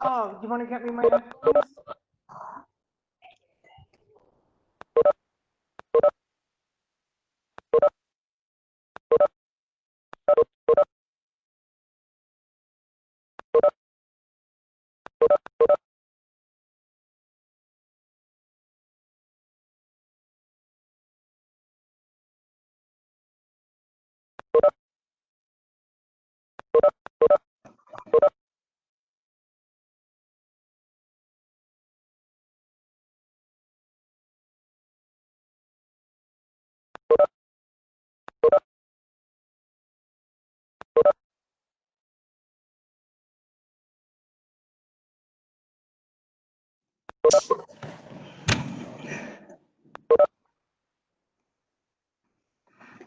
Oh, you want to get me my headphones?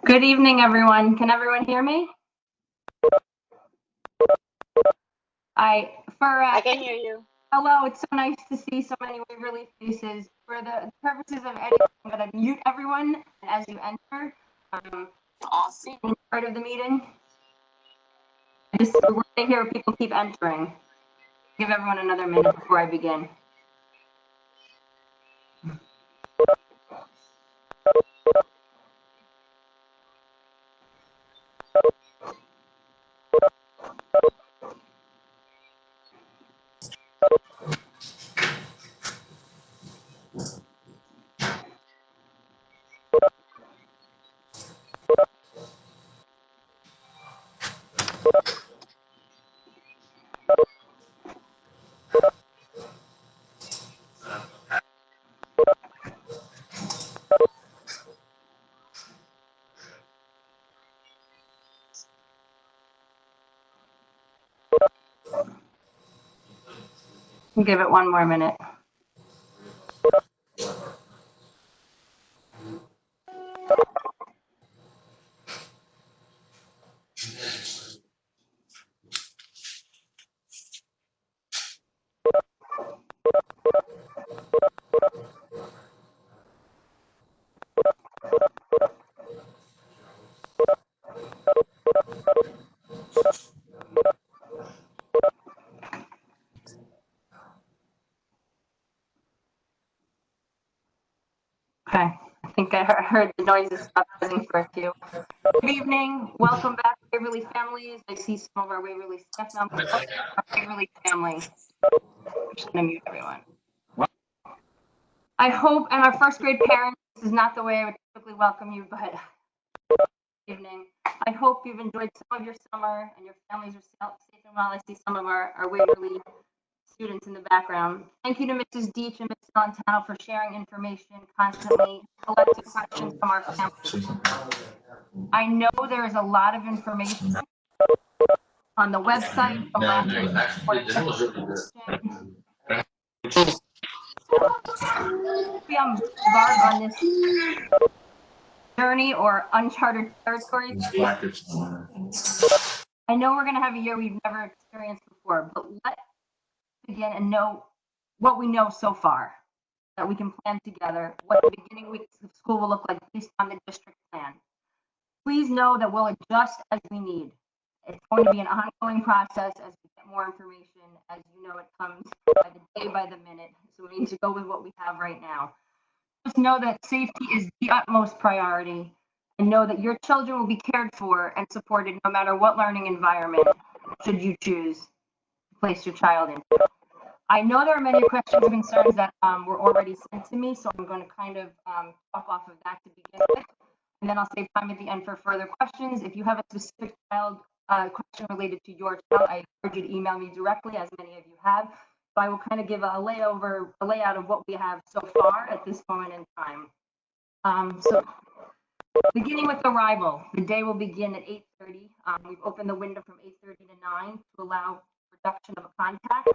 Good evening, everyone. Can everyone hear me? I can hear you. Hello, it's so nice to see so many Waverly faces. For the purposes of editing, I'm going to mute everyone as you enter. Awesome. Part of the meeting. We're going to hear people keep entering. Give everyone another minute before I begin. Give it one more minute. Okay, I think I heard the noises stop buzzing for a few. Good evening, welcome back, Waverly families. I see some of our Waverly staff members, our Waverly family. I'm just gonna mute everyone. I hope, and our first grade parents, this is not the way I would typically welcome you, but good evening. I hope you've enjoyed some of your summer and your families are safe and well. I see some of our Waverly students in the background. Thank you to Mrs. Deach and Mrs. Montano for sharing information, constantly collecting questions from our families. I know there is a lot of information on the website from last year's be embark on this journey or uncharted territory. I know we're going to have a year we've never experienced before, but let's begin and know what we know so far, that we can plan together what the beginning weeks of school will look like based on the district plan. Please know that we'll adjust as we need. It's going to be an ongoing process as we get more information. As you know, it comes by the day, by the minute. So we need to go with what we have right now. Just know that safety is the utmost priority, and know that your children will be cared for and supported no matter what learning environment should you choose to place your child in. I know there are many questions and concerns that were already sent to me, so I'm going to kind of talk off of that to begin with. And then I'll save time at the end for further questions. If you have a specific child question related to your child, I encourage you to email me directly, as many of you have. So I will kind of give a layout of what we have so far at this moment in time. So beginning with arrival, the day will begin at 8:30. We've opened the window from 8:30 to 9 to allow production of a contact.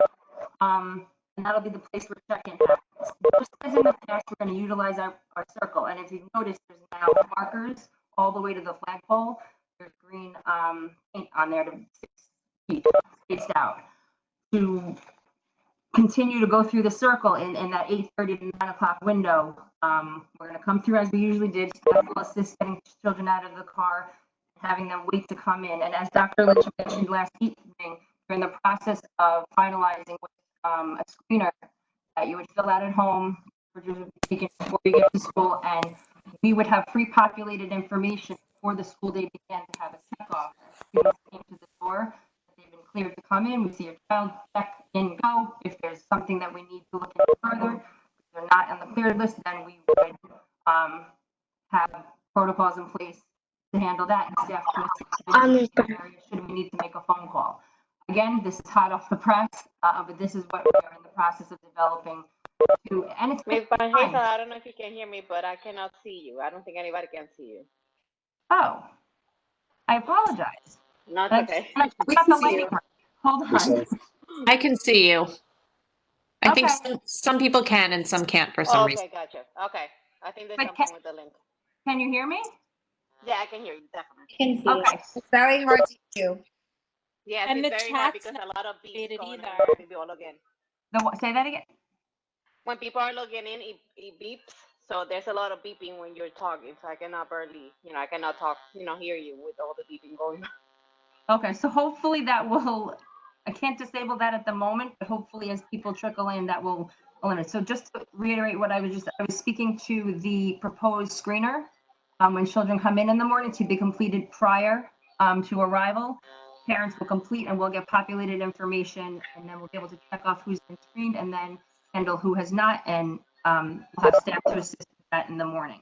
And that'll be the place where check-in happens. Just as in the past, we're going to utilize our circle. And if you've noticed, there's now markers all the way to the flagpole. There's green paint on there to 6 feet spaced out. To continue to go through the circle in that 8:30 to 9 o'clock window, we're going to come through as we usually did. Staff will assist getting children out of the car. having them wait to come in. And as Dr. Lynch mentioned last evening, we're in the process of finalizing with a screener that you would fill out at home, pictures would be taken before you get to school, and we would have pre-populated information before the school day began to have a checkoff. Students came to the door, they've been cleared to come in, we see your child, check in, go. If there's something that we need to look into further, if they're not on the cleared list, then we would have protocols in place to handle that, and staff to assist should we need to make a phone call. Again, this is hot off the press, but this is what we are in the process of developing. And it's Ms. Banhazl, I don't know if you can hear me, but I cannot see you. I don't think anybody can see you. Oh, I apologize. No, it's okay. We can the see lighting you. right. Hold on. I can see you. I think Okay. some people can and some can't for some reason. Okay, gotcha. Okay. I think there's But something with the link. Can you hear me? Yeah, I can hear you, definitely. Can see Okay. It's very hard to hear. Yes, And it's the very hard chat's because a lot of beeps not going on either. when people log in. Say that again. When people are logging in, it beeps. So there's a lot of beeping when you're talking. So I cannot barely, I cannot talk, hear you with all the beeping going on. Okay, so hopefully that will, I can't disable that at the moment, but hopefully as people trickle in, that will eliminate. So just to reiterate what I was speaking to the proposed screener. When children come in the morning to be completed prior to arrival, parents will complete and we'll get populated information, and then we'll be able to check off who's been screened and then handle who has not, and we'll have staff to assist with that in the morning.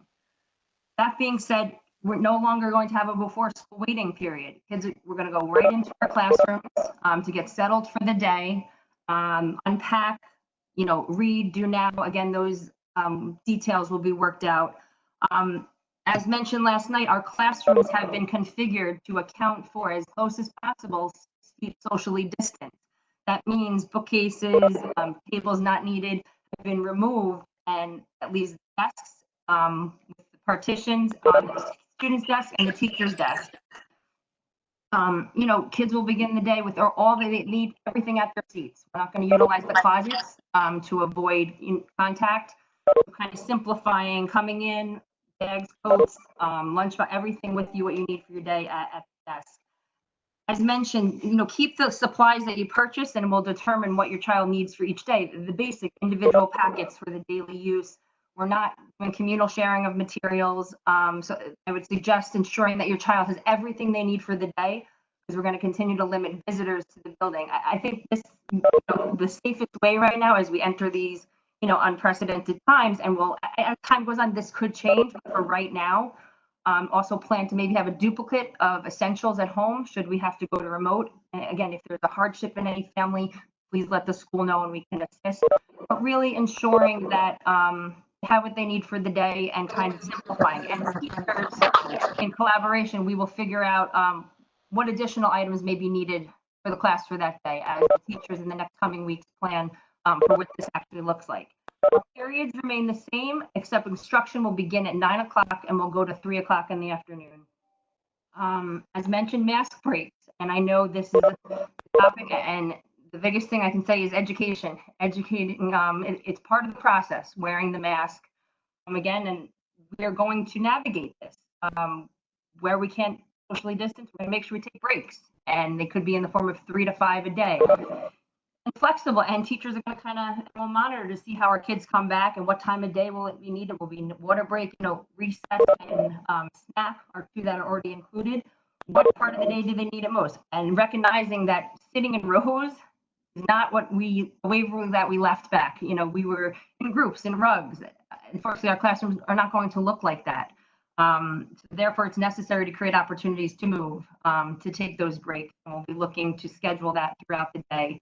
That being said, we're no longer going to have a before school waiting period. Kids, we're going to go right into our classrooms to get settled for the day, unpack, read, do now. Again, those details will be worked out. As mentioned last night, our classrooms have been configured to account for, as close as possible, socially distant. That means bookcases, tables not needed have been removed, and that leaves desks with the partitions on the student's desk and the teacher's desk. Kids will begin the day with all they need, everything at their seats. We're not going to utilize the closets to avoid contact. We're kind of simplifying coming in, bags, coats, lunch, everything with you, what you need for your day at the desk. As mentioned, keep the supplies that you purchase and we'll determine what your child needs for each day. The basic individual packets for the daily use. We're not doing communal sharing of materials. So I would suggest ensuring that your child has everything they need for the day, because we're going to continue to limit visitors to the building. I think this, the safest way right now as we enter these, unprecedented times, and as time goes on, this could change, but for right now, also plan to maybe have a duplicate of essentials at home should we have to go to remote. And again, if there's a hardship in any family, please let the school know and we can assist. But really ensuring that have what they need for the day and kind of simplifying. And teachers, in collaboration, we will figure out what additional items may be needed for the class for that day as the teachers in the next coming weeks plan for what this actually looks like. Periods remain the same, except instruction will begin at 9 o'clock and will go to 3 o'clock in the afternoon. As mentioned, mask breaks, and I know this is a topic, and the biggest thing I can say is education. Educating, it's part of the process, wearing the mask. Again, and we are going to navigate this. Where we can't socially distance, we're going to make sure we take breaks, and they could be in the form of 3 to 5 a day. And flexible, and teachers are going to kind of monitor to see how our kids come back and what time of day will it be needed. Will be water break, recess and snack are two that are already included. What part of the day do they need it most? And recognizing that sitting in rows is not the Waverly that we left back. We were in groups, in rugs. Unfortunately, our classrooms are not going to look like that. So therefore, it's necessary to create opportunities to move, to take those breaks. And we'll be looking to schedule that throughout the day.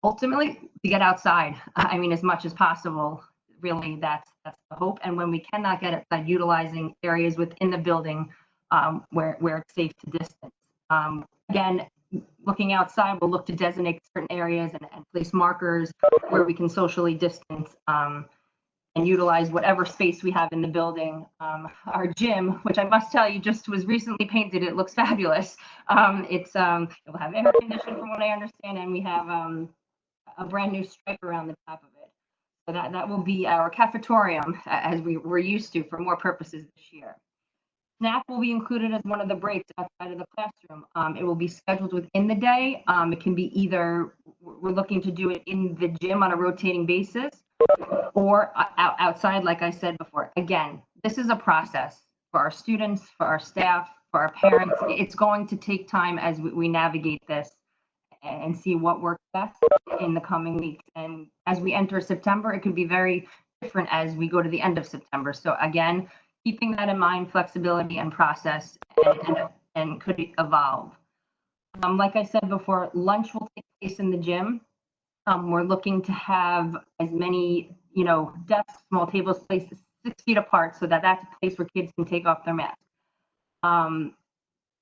Ultimately, to get outside, as much as possible. Really, that's the hope. And when we cannot get outside, utilizing areas within the building where it's safe to distance. Again, looking outside, we'll look to designate certain areas and place markers where we can socially distance and utilize whatever space we have in the building. Our gym, which I must tell you just was recently painted, it looks fabulous. It will have air conditioning from what I understand, and we have a brand new stripe around the top of it. So that will be our cafetorium as we were used to for more purposes this year. Snack will be included as one of the breaks outside of the classroom. It will be scheduled within the day. It can be either, we're looking to do it in the gym on a rotating basis or outside, like I said before. Again, this is a process for our students, for our staff, for our parents. It's going to take time as we navigate this and see what works best in the coming weeks. And as we enter September, it could be very different as we go to the end of September. So again, keeping that in mind, flexibility and process and could evolve. Like I said before, lunch will take place in the gym. We're looking to have as many, desks, small tables placed 6 feet apart so that that's a place where kids can take off their masks.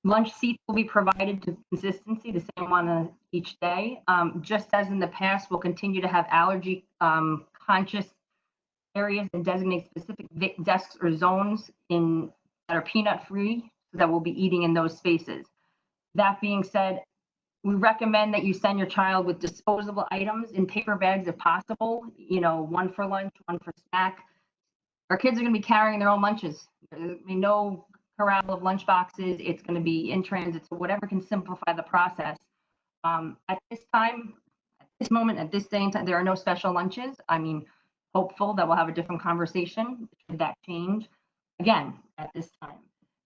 Lunch seats will be provided to consistency, the same one each day. Just as in the past, we'll continue to have allergy conscious areas and designate specific desks or zones that are peanut free so that we'll be eating in those spaces. That being said, we recommend that you send your child with disposable items in paper bags if possible, one for lunch, one for snack. Our kids are going to be carrying their own lunches. No corral of lunch boxes. It's going to be in transit, so whatever can simplify the process. At this time, at this moment, at this day and time, there are no special lunches. Hopeful that we'll have a different conversation should that change. Again, at this time.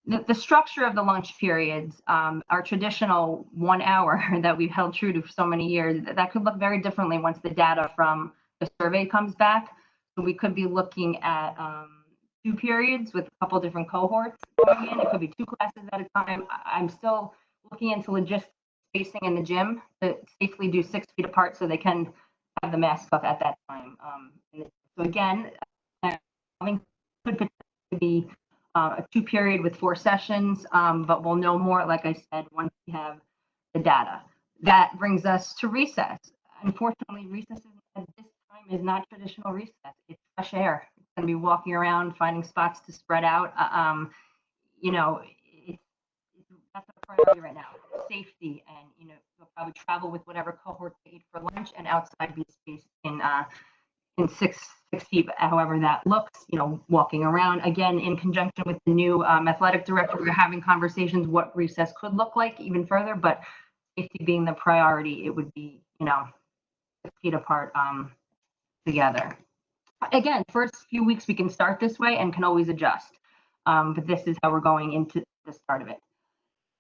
The structure of the lunch periods, our traditional 1 hour that we've held true to for so many years, that could look very differently once the data from the survey comes back. So we could be looking at 2 periods with a couple different cohorts going in. It could be 2 classes at a time. I'm still looking into logistics spacing in the gym to safely do 6 feet apart so they can have the mask up at that time. So again, could potentially be a 2 period with 4 sessions, but we'll know more, like I said, once we have the data. That brings us to recess. Unfortunately, recess at this time is not traditional recess. It's fresh air. It's going to be walking around, finding spots to spread out. That's a priority right now. Safety, and we'll probably travel with whatever cohort they eat for lunch, and outside be spaced in 6 feet, however that looks, walking around. Again, in conjunction with the new athletic director, we're having conversations what recess could look like even further, but safety being the priority, it would be, 6 feet apart together. Again, first few weeks we can start this way and can always adjust, but this is how we're going into the start of it.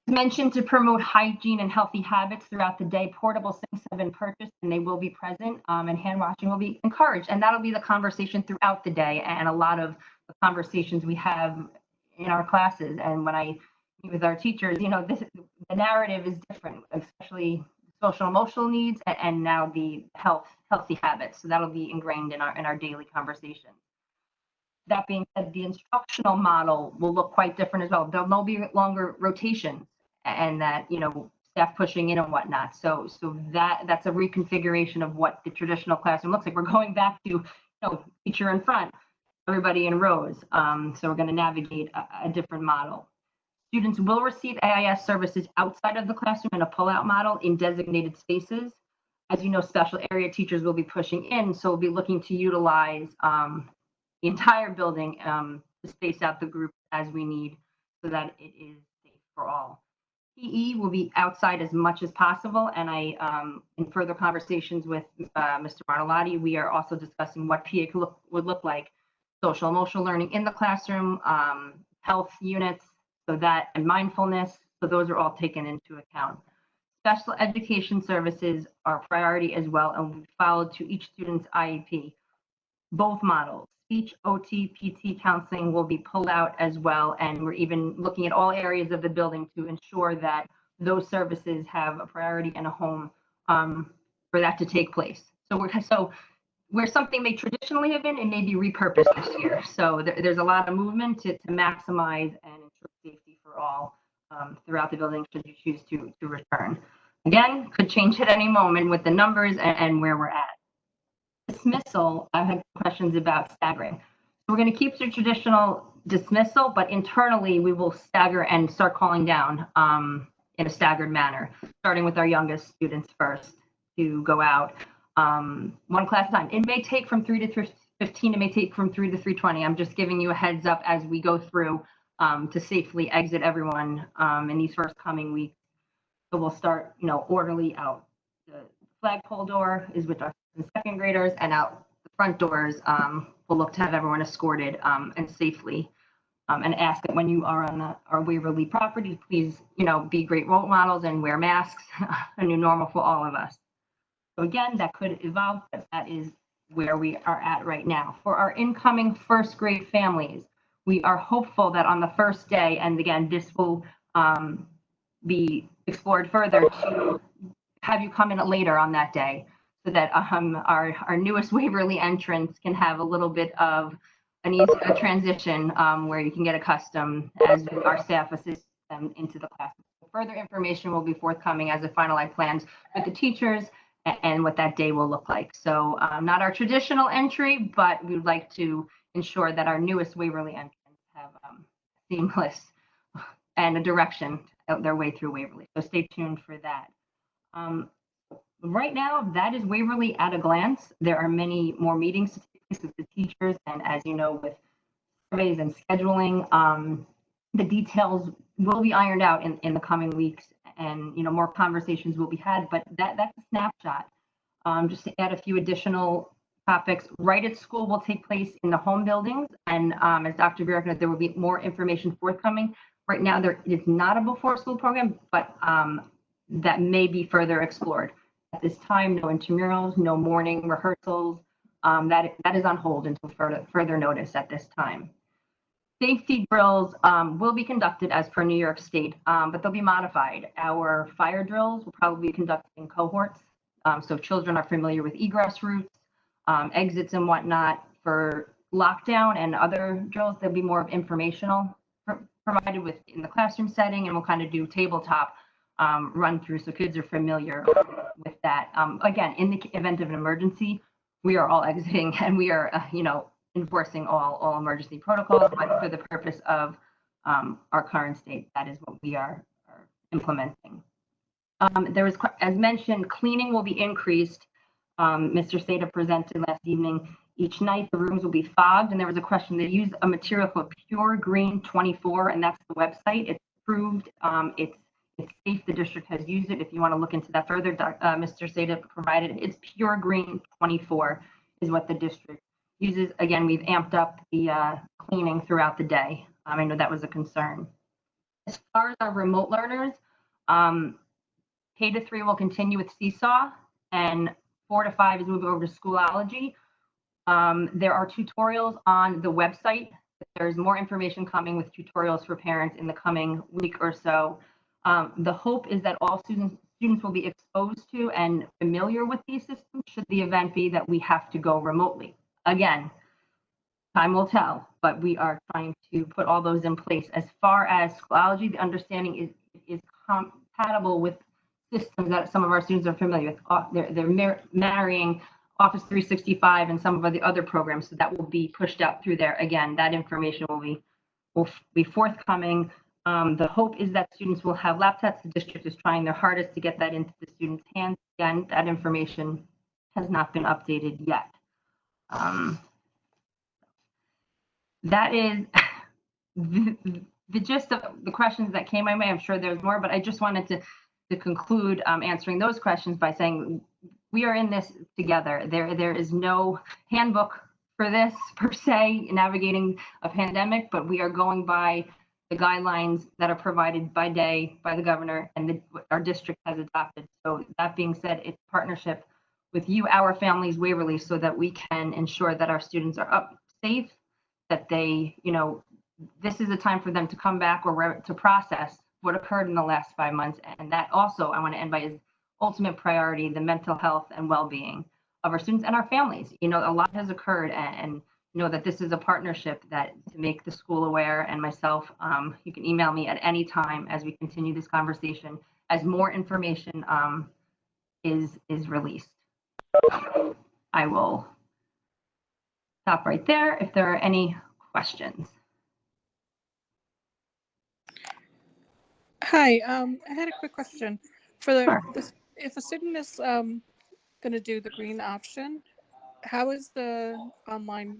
Mentioned to promote hygiene and healthy habits throughout the day. Portable sinks have been purchased and they will be present, and hand washing will be encouraged. And that'll be the conversation throughout the day and a lot of the conversations we have in our classes. And when I meet with our teachers, the narrative is different, especially social emotional needs and now the healthy habits. So that'll be ingrained in our daily conversation. That being said, the instructional model will look quite different as well. There'll no be longer rotations and that, staff pushing in and whatnot. So that's a reconfiguration of what the traditional classroom looks like. We're going back to, teacher in front, everybody in rows. So we're going to navigate a different model. Students will receive AIS services outside of the classroom in a pull-out model in designated spaces. As you know, special area teachers will be pushing in, so we'll be looking to utilize the entire building to space out the group as we need so that it is safe for all. PE will be outside as much as possible, and in further conversations with Mr. Martellotti, we are also discussing what PE would look like. Social emotional learning in the classroom, health units, and mindfulness, so those are all taken into account. Special education services are a priority as well and will be followed to each student's IEP. Both models, speech, OT, PT counseling will be pulled out as well, and we're even looking at all areas of the building to ensure that those services have a priority and a home for that to take place. So where something may traditionally have been, it may be repurposed this year. So there's a lot of movement to maximize and ensure safety for all throughout the building should you choose to return. Again, could change at any moment with the numbers and where we're at. Dismissal, I had questions about staggering. So we're going to keep the traditional dismissal, but internally we will stagger and start calling down in a staggered manner, starting with our youngest students first to go out one class at a time. It may take from 3 to 15, it may take from 3 to 3:20. I'm just giving you a heads up as we go through to safely exit everyone in these first coming weeks. So we'll start, orderly out. The flagpole door is with our second graders, and out the front doors, we'll look to have everyone escorted and safely. And ask that when you are on our Waverly property, please, be great role models and wear masks, a new normal for all of us. So again, that could evolve, but that is where we are at right now. For our incoming first grade families, we are hopeful that on the first day, and again, this will be explored further, to have you come in later on that day so that our newest Waverly entrants can have a little bit of an easy transition where you can get accustomed as our staff assists them into the class. Further information will be forthcoming as a finalized plans with the teachers and what that day will look like. So not our traditional entry, but we would like to ensure that our newest Waverly entrants have seamless and a direction of their way through Waverly. So stay tuned for that. Right now, that is Waverly at a glance. There are many more meetings to take place with the teachers, and as you know, with surveys and scheduling, the details will be ironed out in the coming weeks, and more conversations will be had. But that's a snapshot. Just to add a few additional topics, Right at School will take place in the home buildings, and as Dr. Burek noted, there will be more information forthcoming. Right now, there is not a before school program, but that may be further explored. At this time, no intramurals, no morning rehearsals. That is on hold until further notice at this time. Safety drills will be conducted as per New York State, but they'll be modified. Our fire drills will probably be conducted in cohorts, so children are familiar with egress routes, exits and whatnot. For lockdown and other drills, there'll be more of informational provided in the classroom setting, and we'll kind of do tabletop run through so kids are familiar with that. Again, in the event of an emergency, we are all exiting and we are, enforcing all emergency protocols, but for the purpose of our current state, that is what we are implementing. There is, as mentioned, cleaning will be increased. Mr. Seda presented last evening. Each night the rooms will be fogged, and there was a question. They use a material called Pure Green 24, and that's the website. It's approved. It's safe. The district has used it. If you want to look into that further, Mr. Seda provided it. It's Pure Green 24 is what the district uses. Again, we've amped up the cleaning throughout the day. I know that was a concern. As far as our remote learners, K to 3 will continue with Seesaw, and 4 to 5 is moving over to Schoolology. There are tutorials on the website. There's more information coming with tutorials for parents in the coming week or so. The hope is that all students will be exposed to and familiar with these systems should the event be that we have to go remotely. Again, time will tell, but we are trying to put all those in place. As far as Schoolology, the understanding is compatible with systems that some of our students are familiar with. They're marrying Office 365 and some of the other programs, so that will be pushed out through there. Again, that information will be forthcoming. The hope is that students will have laptops. The district is trying their hardest to get that into the students' hands. Again, that information has not been updated yet. That is the gist of the questions that came my way. I'm sure there's more, but I just wanted to conclude answering those questions by saying we are in this together. There is no handbook for this per se, navigating a pandemic, but we are going by the guidelines that are provided by the governor and our district has adopted. So that being said, it's partnership with you, our families, Waverly, so that we can ensure that our students are up safe, that they, this is a time for them to come back or to process what occurred in the last 5 months. And that also, I want to end by, is ultimate priority, the mental health and well-being of our students and our families. A lot has occurred, and know that this is a partnership that to make the school aware, and myself, you can email me at any time as we continue this conversation as more information is released. I will stop right there if there are any questions. Hi, I had a quick question. Sure. If a student is going to do the green option, how is the online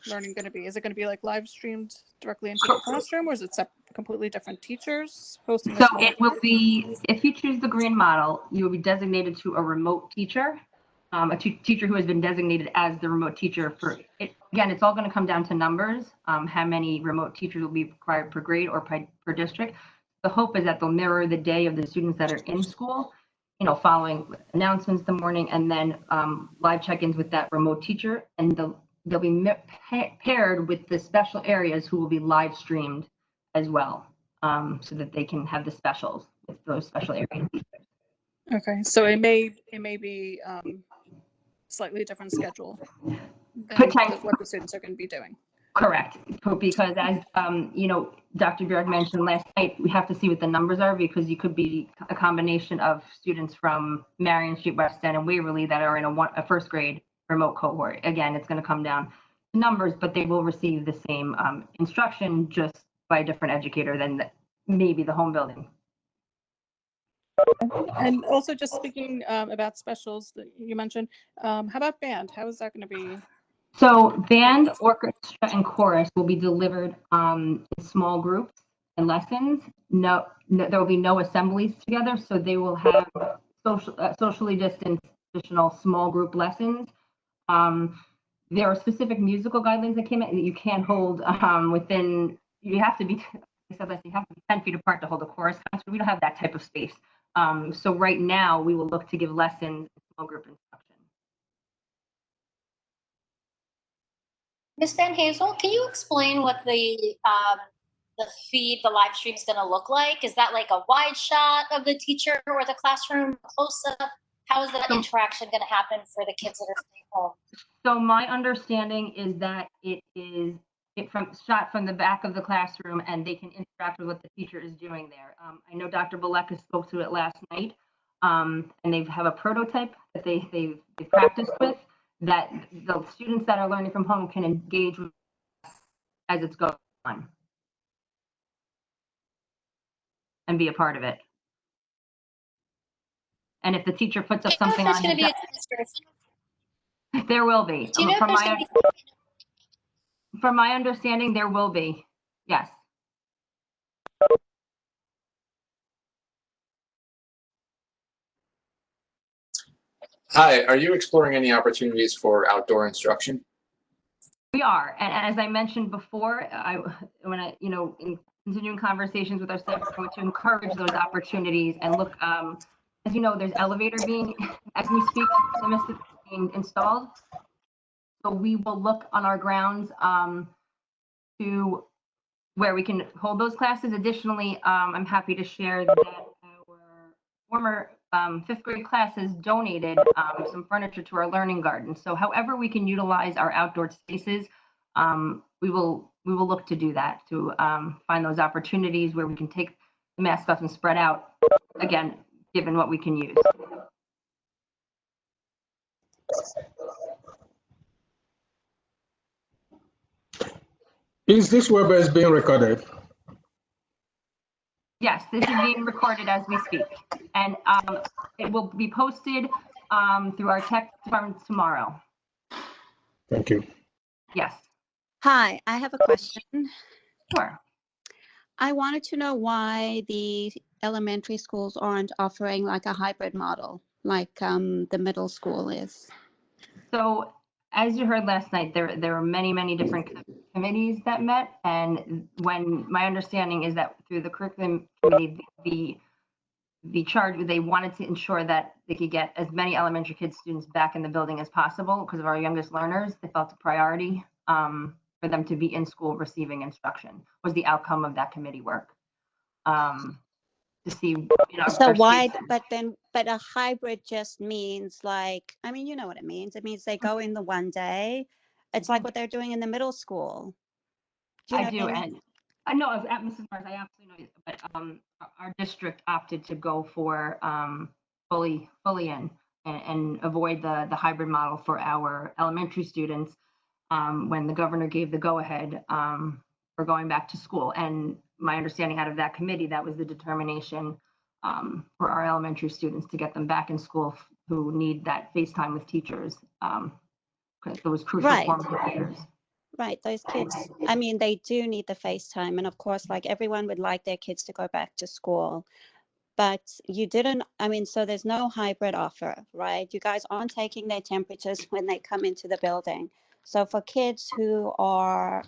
learning going to be? Is it going to be like live streamed directly into the classroom, or is it completely different teachers hosting a So small it will be, if you choose the green model, you will be designated to a remote teacher, teacher who has been designated as the remote teacher for it. Again, it's all going to come down to numbers, how many remote teachers will be required per grade or per district. The hope is that they'll mirror the day of the students that are in school, you know, following announcements in the morning, and then live check-ins with that remote teacher, and they'll be paired with the special areas who will be live streamed as well, so that they can have the specials with those special areas. Okay, so it may be slightly different schedule than what the students are going to be doing. Correct, because as you know, Dr. Bjork mentioned last night, we have to see what the numbers are, because you could be a combination of students from Marion Street, West End, and Waverly that are in a first grade remote cohort. Again, it's going to come down to numbers, but they will receive the same instruction, just by a different educator than maybe the home building. And also, just speaking about specials that you mentioned, how about band? How is that going to be? So band, orchestra, and chorus will be delivered in small groups and lessons. No, there will be no assemblies together, so they will have socially distanced additional small group lessons. There are specific musical guidelines that came in that you can't hold within. You have to be. I said last, you have to be 10 feet apart to hold a chorus concert. We don't have that type of space. So right now, we will look to give lessons in small group instruction. Ms. Banhazl, can you explain what the feed, the live stream is going to look like? Is that like a wide shot of the teacher or the classroom, close up? How is that interaction going to happen for the kids that are staying home? So my understanding is that it is shot from the back of the classroom, and they can interact with what the teacher is doing there. I know Dr. Baleka spoke to it last night, and they have a prototype that they practiced with, that the students that are learning from home can engage with as it's going on and be a part of it. And if the teacher puts up something on his, there will be. Do you know if there's going to be? From my understanding, there will be. Yes. Hi, are you exploring any opportunities for outdoor instruction? We are, and as I mentioned before, in continuing conversations with our staff, we're going to encourage those opportunities and look. As you know, there's elevator being, as we speak, being installed. So we will look on our grounds to where we can hold those classes. Additionally, I'm happy to share that our former 5th grade classes donated some furniture to our learning garden. So however we can utilize our outdoor spaces, we will look to do that, to find those opportunities where we can take the mask off and spread out, again, given what we can use. Is this WebEx being recorded? Yes, this is being recorded as we speak, and it will be posted through our tech department tomorrow. Thank you. Yes. Hi, I have a question. Sure. I wanted to know why the elementary schools aren't offering like a hybrid model like the middle school is. So as you heard last night, there were many different committees that met, and when my understanding is that through the curriculum committee, the charge, they wanted to ensure that they could get as many elementary kids students back in the building as possible because of our youngest learners. They felt a priority for them to be in school receiving instruction was the outcome of that committee work. To see, you know, so why, but a hybrid just means like, I mean, you know what it means. It means they go in the one day. It's like what they're doing in the middle school. I do, and I know, Mrs. Mars, I absolutely know, but our district opted to go for fully in and avoid the hybrid model for our elementary students when the governor gave the go-ahead for going back to school. And my understanding out of that committee, that was the determination for our elementary students to get them back in school who need that FaceTime with teachers because those crucial formative years. Right, those kids, I mean, they do need the FaceTime. And of course, like everyone would like their kids to go back to school. But you didn't, I mean, so there's no hybrid offer, right? You guys aren't taking their temperatures when they come into the building. So for kids who are,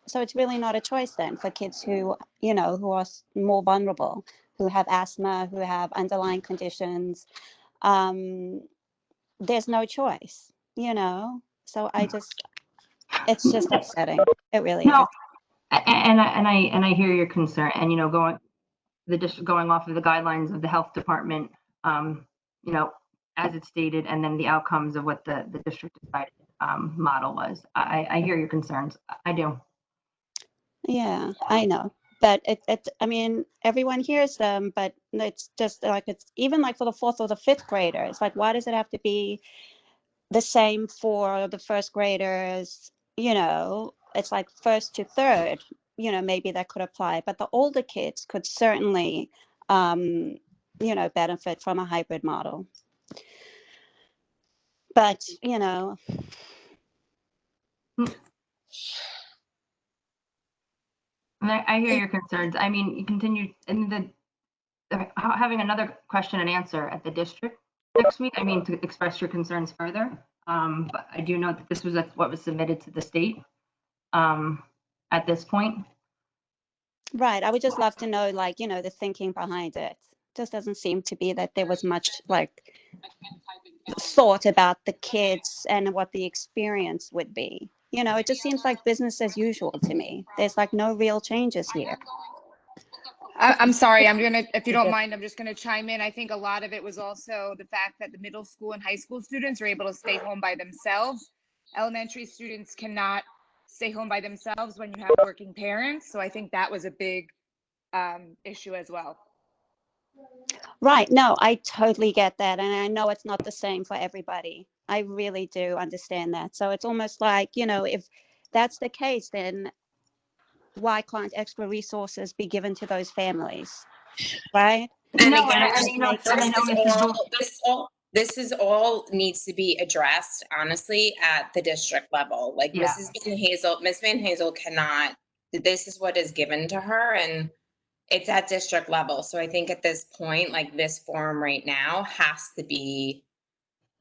so it's really not a choice then for kids who, you know, who are more vulnerable, who have asthma, who have underlying conditions. There's no choice, you know? So it's just upsetting. It really is. And I hear your concern, and, you know, going off of the guidelines of the health department, you know, as it's stated, and then the outcomes of what the district decided model was. I hear your concerns. I do. Yeah, I know. But I mean, everyone hears them, but it's just like, it's even like for the fourth or the fifth graders. Like, why does it have to be the same for the first graders? You know, it's like first to third, you know, maybe that could apply. But the older kids could certainly, you know, benefit from a hybrid model. But, you know. And I hear your concerns. I mean, you continue, and having another question and answer at the district next week, I mean, to express your concerns further. But I do know that this was what was submitted to the state at this point. Right. I would just love to know, like, you know, the thinking behind it. Just doesn't seem to be that there was much like thought about the kids and what the experience would be. You know, it just seems like business as usual to me. There's like no real changes here. I'm sorry, if you don't mind, I'm just gonna chime in. I think a lot of it was also the fact that the middle school and high school students are able to stay home by themselves. Elementary students cannot stay home by themselves when you have working parents. So I think that was a big issue as well. Right. No, I totally get that. And I know it's not the same for everybody. I really do understand that. So it's almost like, you know, if that's the case, then why can't extra resources be given to those families? Right? And No, again, I know this is all needs to be addressed, honestly, at the district level. Like Yeah. Miss Banhazl cannot, this is what is given to her, and it's at district level. So I think at this point, like this forum right now has to be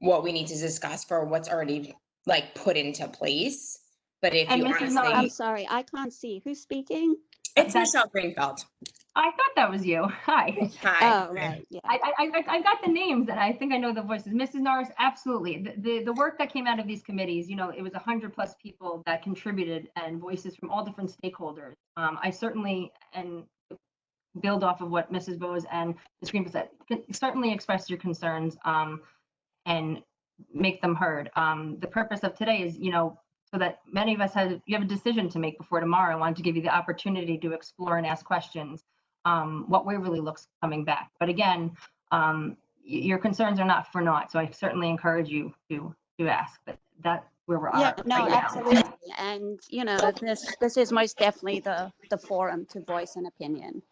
what we need to discuss for what's already like put into place. But if And you Mrs. honestly, I'm sorry, I can't see who's speaking. it's Michelle Greenfeld. I thought that was you. Hi. Hi. Oh, right. Yeah. I got the names, and I think I know the voices. Mrs. Norris, absolutely. The work that came out of these committees, you know, it was 100+ people that contributed, and voices from all different stakeholders. I certainly, and build off of what Mrs. Bose and Ms. Greenfield said, certainly express your concerns and make them heard. The purpose of today is, you know, so that many of us you have a decision to make before tomorrow. I wanted to give you the opportunity to explore and ask questions. What Waverly looks coming back. But again, your concerns are not for naught. So I certainly encourage you to ask. But that's where we're Yeah, at. no, right now. absolutely. And you know, this is most definitely the forum to voice an opinion.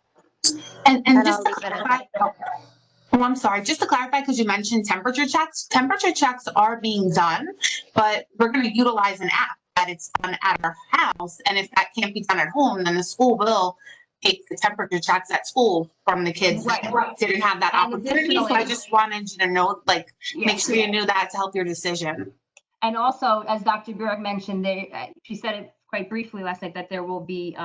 And just I'll to leave it at clarify, oh, I'm sorry, just to clarify, because you mentioned temperature checks. Temperature checks are being done, but we're going to utilize an app that it's done at our house. And if that can't be done at home, then the school will take the temperature checks at school from the kids that didn't have that opportunity. So I just wanted you to know, like, make sure you knew that to help your decision. And also, as Dr. Burek mentioned, she said it quite briefly last night that there will be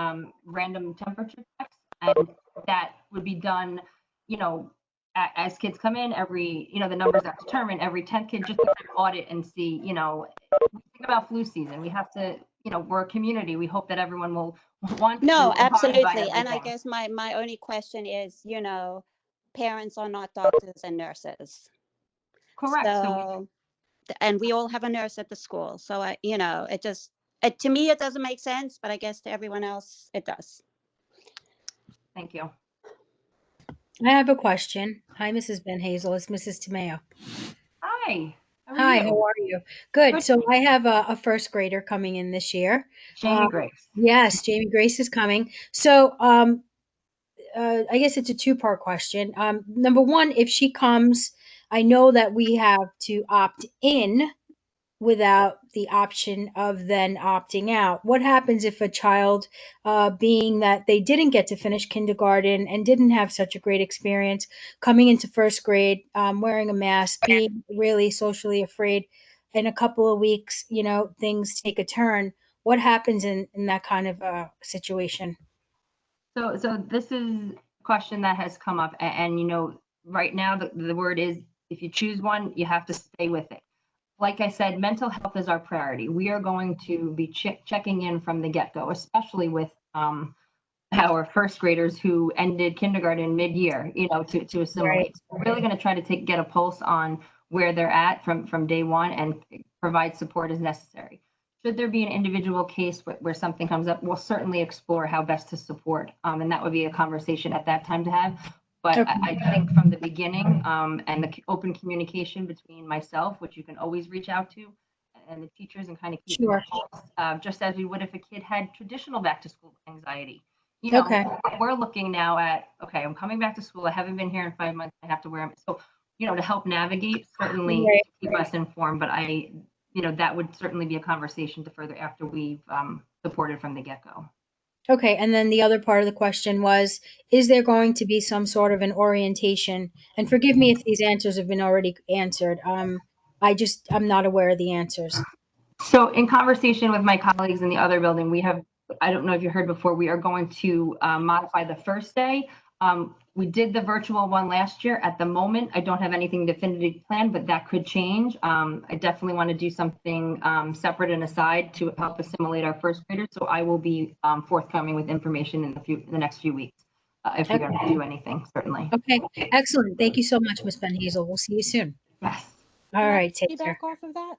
random temperature checks, and that would be done, you know, as kids come in, the numbers are determined, every 10th kid, just to audit and see, you know, think about flu season. We have to, you know, we're a community. We hope that everyone will want to. No, absolutely. And I guess my only question is, you know, parents are not doctors and nurses. Correct. So, and we all have a nurse at the school. So you know, to me, it doesn't make sense, but I guess to everyone else, it does. Thank you. I have a question. Hi, Mrs. Banhazl. It's Mrs. Tomeo. Hi. Hi, how are you? Good. So I have a first grader coming in this year. Jamie Grace. Yes, Jamie Grace is coming. So I guess it's a two-part question. Number one, if she comes, I know that we have to opt in without the option of then opting out? What happens if a child, being that they didn't get to finish kindergarten and didn't have such a great experience, coming into first grade, wearing a mask, being really socially afraid, in a couple of weeks, things take a turn? What happens in that kind of situation? So this is a question that has come up, and right now the word is, if you choose one, you have to stay with it. Like I said, mental health is our priority. We are going to be checking in from the get-go, especially with our first graders who ended kindergarten mid-year, to assimilate. Right. So we're really going to try to get a pulse on where they're at from day one and provide support as necessary. Should there be an individual case where something comes up, we'll certainly explore how best to support, and that would be a conversation at that time to have. But Okay. I think from the beginning, and the open communication between myself, which you can always reach out to, and the teachers, and kind of keep Sure. just as we would if a kid had traditional back to school anxiety. Okay. We're looking now at, okay, I'm coming back to school. I haven't been here in 5 months. I have to wear them. So, to help navigate, certainly Right. keep us informed. But that would certainly be a conversation to further after we've supported from the get-go. Okay, and then the other part of the question was, is there going to be some sort of an orientation? And forgive me if these answers have been already answered. I'm not aware of the answers. So in conversation with my colleagues in the other building, I don't know if you heard before, we are going to modify the first day. We did the virtual one last year. At the moment, I don't have anything definitively planned, but that could change. I definitely want to do something separate and aside to help assimilate our first graders. So I will be forthcoming with information in the next few weeks if we're going to do anything, certainly. Okay, excellent. Thank you so much, Ms. Banhazl. We'll see you soon. Yes. All right, take care. Back off of that?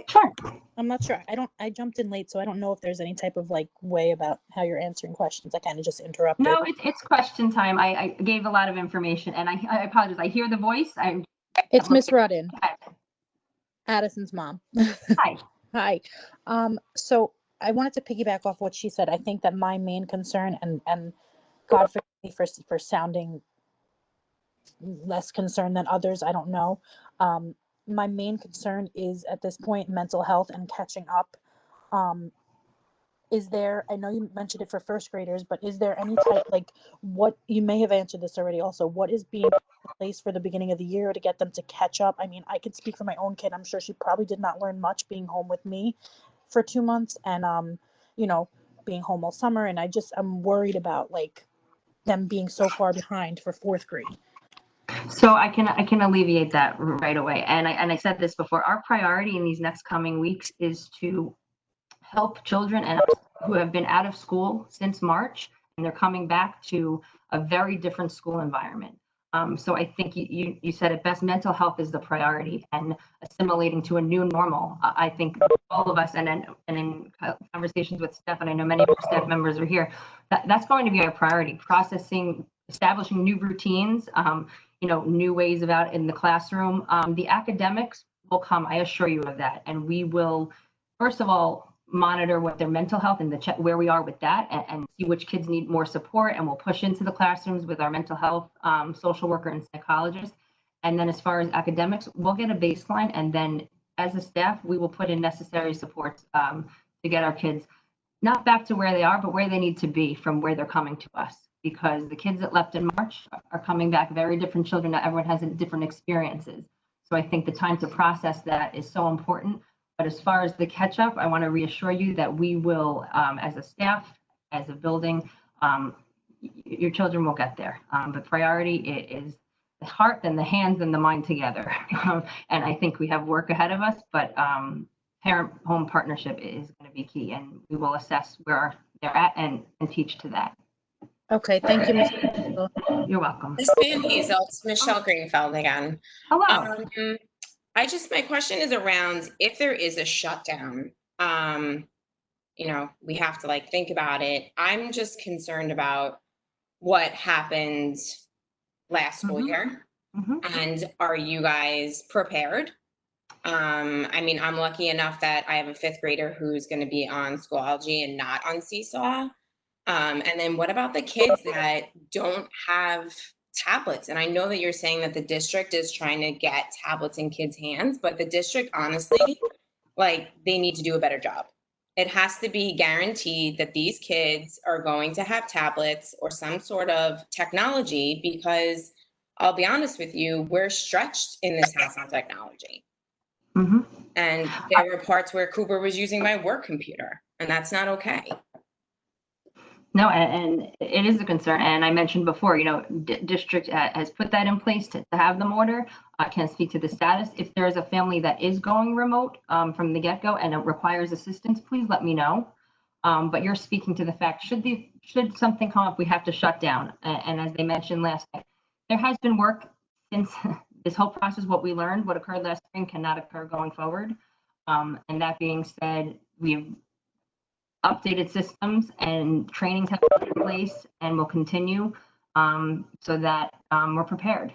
Sure. I'm not sure. I jumped in late, so I don't know if there's any type of way about how you're answering questions. I kind of just interrupted. No, it's question time. I gave a lot of information, and I apologize. I hear the voice. It's Miss Rudden, Addison's mom. Hi. Hi. So I wanted to piggyback off what she said. I think that my main concern, and God forgive me for sounding less concerned than others, I don't know. My main concern is at this point mental health and catching up. Is there, I know you mentioned it for first graders, but is there any type, what, you may have answered this already also, what is being put in place for the beginning of the year to get them to catch up? I mean, I can speak for my own kid. I'm sure she probably did not learn much being home with me for 2 months and, being home all summer. And I'm worried about them being so far behind for fourth grade. So I can alleviate that right away. And I said this before, our priority in these next coming weeks is to help children and who have been out of school since March, and they're coming back to a very different school environment. So I think you said it best, mental health is the priority, and assimilating to a new normal. I think all of us, and in conversations with staff, and I know many of our staff members are here, that's going to be our priority, establishing new routines, new ways about in the classroom. The academics will come, I assure you of that. And we will, first of all, monitor what their mental health and where we are with that, and see which kids need more support. And we'll push into the classrooms with our mental health social worker and psychologist. And then as far as academics, we'll get a baseline. And then as a staff, we will put in necessary supports to get our kids not back to where they are, but where they need to be from where they're coming to us. Because the kids that left in March are coming back very different children. Now everyone has different experiences. So I think the time to process that is so important. But as far as the catch up, I want to reassure you that we will, as a staff, as a building, your children will get there. The priority is the heart and the hands and the mind together. And I think we have work ahead of us, but parent-home partnership is going to be key. And we will assess where they're at and teach to that. Okay, thank you, Ms. Banhazl. You're welcome. Ms. Banhazl, it's Michelle Greenfeld again. Hello. My question is around if there is a shutdown, we have to think about it. I'm just concerned about what happened last school year. And are you guys prepared? I'm lucky enough that I have a fifth grader who's going to be on Schoology and not on Seesaw. And then what about the kids that don't have tablets. And I know that you're saying that the district is trying to get tablets in kids' hands, but the district, honestly, like, they need to do a better job. It has to be guaranteed that these kids are going to have tablets or some sort of technology, because I'll be honest with you, we're stretched in this house on technology. And there were parts where Cooper was using my work computer, and that's not okay. No, and it is a concern. And I mentioned before, you know, district has put that in place to have them order. I can't speak to the status. If there is a family that is going remote from the get-go and it requires assistance, please let me know. But you're speaking to the fact, should something come up, we have to shut down. And as they mentioned last night, there has been work since this whole process. What we learned, what occurred last spring cannot occur going forward. And that being said, we've updated systems and trainings have been in place and will continue so that we're prepared.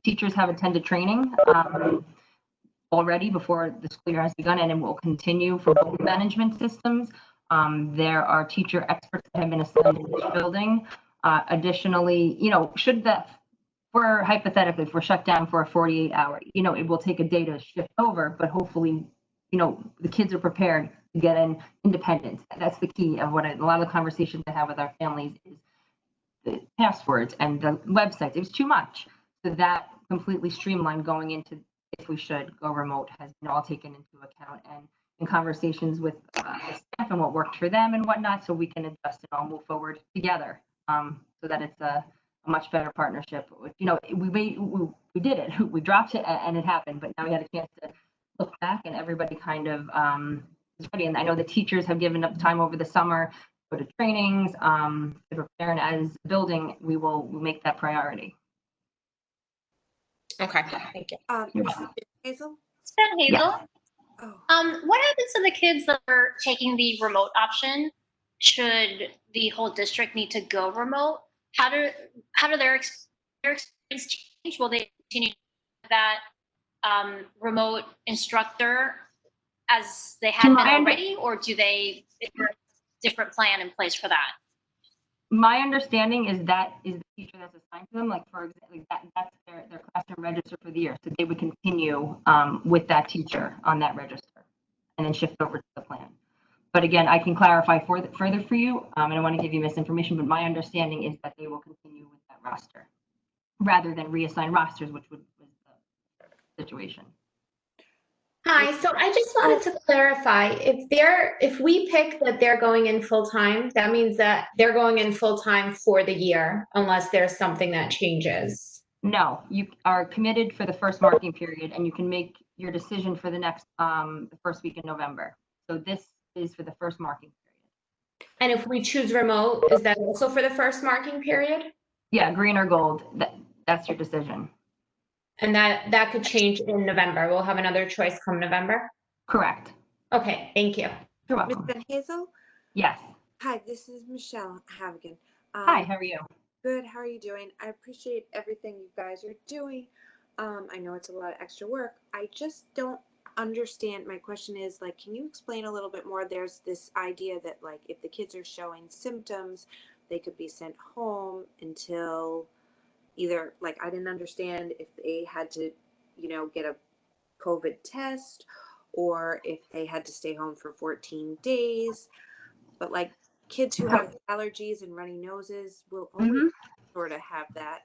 Teachers have attended training already before the school year has begun, and it will continue for both management systems. There are teacher experts that have been assigned in this building. Additionally, you know, hypothetically, if we're shut down for a 48-hour, you know, it will take a day to shift over, but hopefully, you know, the kids are prepared to get in independence. That's the key of a lot of the conversations I have with our families is the passwords and the websites. It was too much. So that completely streamlined going into, if we should go remote, has been all taken into account, and in conversations with the staff and what worked for them and whatnot, so we can adjust and all move forward together so that it's a much better partnership. You know, we did it. We dropped it and it happened, but now we had a chance to look back and everybody kind of is ready. And I know the teachers have given up time over the summer, go to trainings, to prepare, and as a building, we'll make that priority. Okay, thank you. Hazel? It's Banhazl. Yeah. What happens to the kids that are taking the remote option? Should the whole district need to go remote? How do their experience change? Will they continue that remote instructor as they had been already, or is there a different plan in place for that? My understanding is that is the teacher that's assigned to them. Like, for example, that's their classroom register for the year. So they would continue with that teacher on that register and then shift over to the plan. But again, I can clarify further for you. I don't want to give you misinformation, but my understanding is that they will continue with that roster rather than reassign rosters, which was the situation. Hi, so I just wanted to clarify, if we pick that they're going in full-time, that means that they're going in full-time for the year, unless there's something that changes. No, you are committed for the first marking period, and you can make your decision for the next, the first week in November. So this is for the first marking period. And if we choose remote, is that also for the first marking period? Yeah, green or gold, that's your decision. And that could change in November. We'll have another choice come November? Correct. Okay, thank you. You're welcome. Ms. Banhazl? Yes. Hi, this is Michelle Havigan. Hi, how are you? Good, how are you doing? I appreciate everything you guys are doing. I know it's a lot of extra work. I just don't understand. My question is, like, can you explain a little bit more? There's this idea that, like, if the kids are showing symptoms, they could be sent home until either, like, I didn't understand if they had to, you know, get a COVID test or if they had to stay home for 14 days. But, like, kids who have allergies and runny noses will always sort of have that.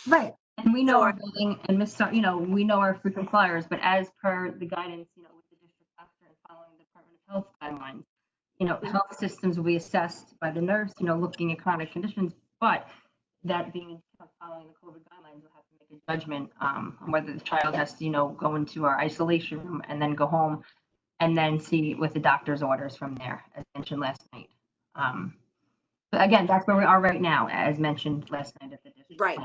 Right. And we know our building and you know, we know our frequent flyers, but as per the guidance, you know, with the district doctor and following the Department of Health guidelines, you know, health systems will be assessed by the nurse, you know, looking at chronic conditions, but that being following the COVID guidelines, we'll have to make a judgment on whether the child has to, you know, go into our isolation room and then go home and then see with the doctor's orders from there, as mentioned last night. But again, that's where we are right now, as mentioned last night at the district. Right.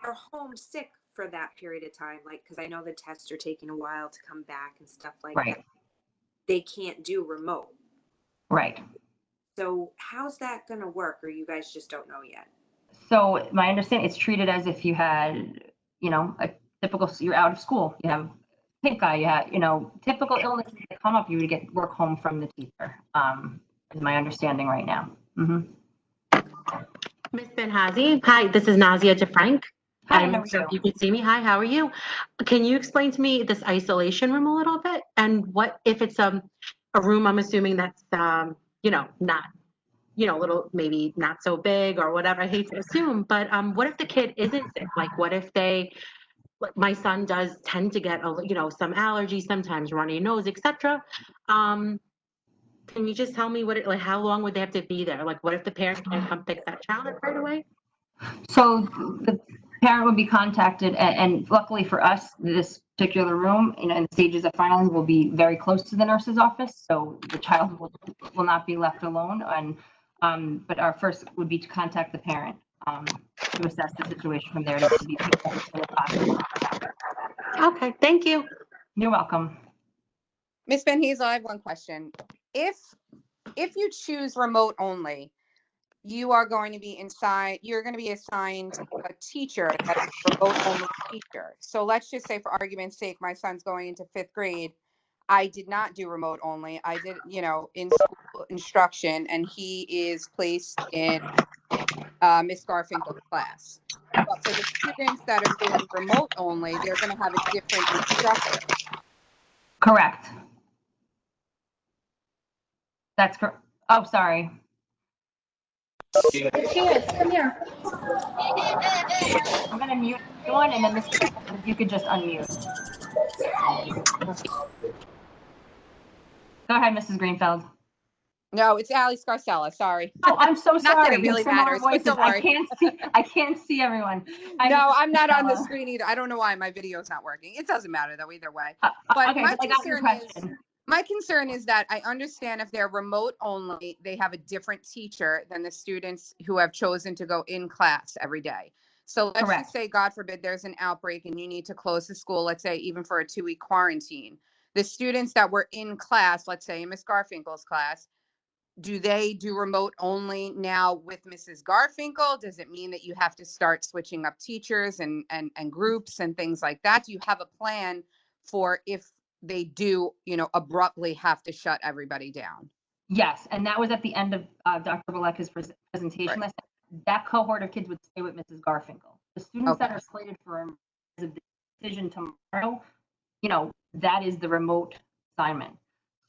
Are home sick for that period of time, like, because I know the tests are taking a while to come back and stuff like that. They can't do remote. Right. So how's that going to work, or you guys just don't know yet? So my understanding, it's treated as if you had, you know, a typical, you're out of school, you have pink eye, you have, you know, typical illnesses that come up, you would get work home from the teacher, is my understanding right now. Miss Banhazl, hi, this is Nazia DeFrank. Hi, I'm how are sure you? you can see me. Hi, how are you? Can you explain to me this isolation room a little bit? And what if it's a room, I'm assuming that's, not, a little, maybe not so big or whatever, I hate to assume, but what if the kid isn't sick? Like, what if my son does tend to get, some allergies, sometimes runny nose, etc. Can you just tell me how long would they have to be there? Like, what if the parent can't come pick that child up right away? So the parent would be contacted, and luckily for us, this particular room, in the stages of filing, will be very close to the nurse's office, so the child will not be left alone. And but our first would be to contact the parent to assess the situation from there to be picked up as soon as possible. Okay, thank you. You're welcome. Ms. Banhazl, I have one question. If you choose remote only, you are going to be you're going to be assigned a teacher that's a remote only teacher. So let's just say, for argument's sake, my son's going into 5th grade. I did not do remote only. I did, in school instruction, and he is placed in Miss Garfinkel's class. But for the students that are doing remote only, they're going to have a different instructor. Correct. That's correct. Oh, sorry. There she is. Come here. I'm going to mute everyone, and then if you could just unmute. Go ahead, Mrs. Greenfeld. No, it's Ali Scarcella. Sorry. Oh, I'm so sorry. Not that it really matters, but don't worry. I can't see everyone. No, I'm not on the screen either. I don't know why my video is not working. It doesn't matter though, either way. But okay, my concern is that I understand if they're remote only, they have a different teacher than the students who have chosen to go in class every day. So let's just say, God forbid, there's an outbreak and you need to close the school, let's say even for a 2-week quarantine. The students that were in class, let's say in Miss Garfinkel's class, do they do remote only now with Mrs. Garfinkel? Does it mean that you have to start switching up teachers and groups and things like that? Do you have a plan for if they do, abruptly have to shut everybody down? Yes, and that was at the end of Dr. Valeka's presentation. Right. That cohort of kids would stay with Mrs. Garfinkel. The students that are slated for the decision tomorrow, that is the remote assignment.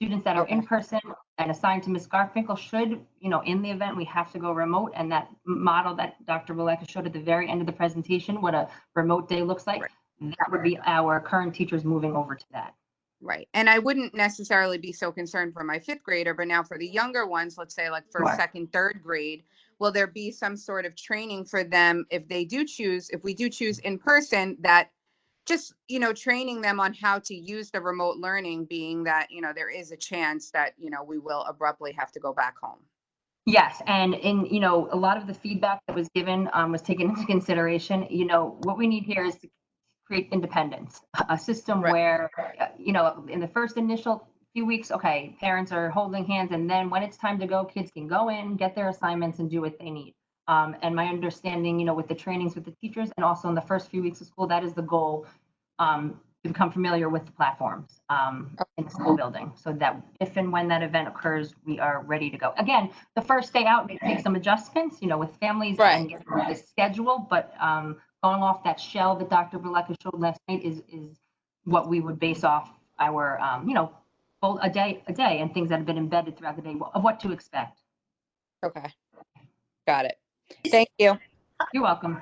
Students that are in person and assigned to Ms. Garfinkel should, in the event we have to go remote, and that model that Dr. Valeka showed at the very end of the presentation, what a remote day looks like, that would be our current teachers moving over to that. Right. And I wouldn't necessarily be so concerned for my 5th grader, but now for the younger ones, let's say like first, second, 3rd grade, will there be some sort of training for them if we do choose in person, that just, training them on how to use the remote learning, being that, there is a chance that, we will abruptly have to go back home. Yes. And a lot of the feedback that was given was taken into consideration. What we need here is to create independence, a system where, in the first initial few weeks, okay, parents are holding hands. And then when it's time to go, kids can go in, get their assignments and do what they need. And my understanding, with the trainings with the teachers, and also in the first few weeks of school, that is the goal, to become familiar with the platforms in the school building, so that if and when that event occurs, we are ready to go. Again, the first day out may take some adjustments, with families and getting the schedule, but going off that shell that Dr. Valeka showed last night is what we would base off our, a day, and things that have been embedded throughout the day of what to expect. Okay. Got it. Thank you. You're welcome.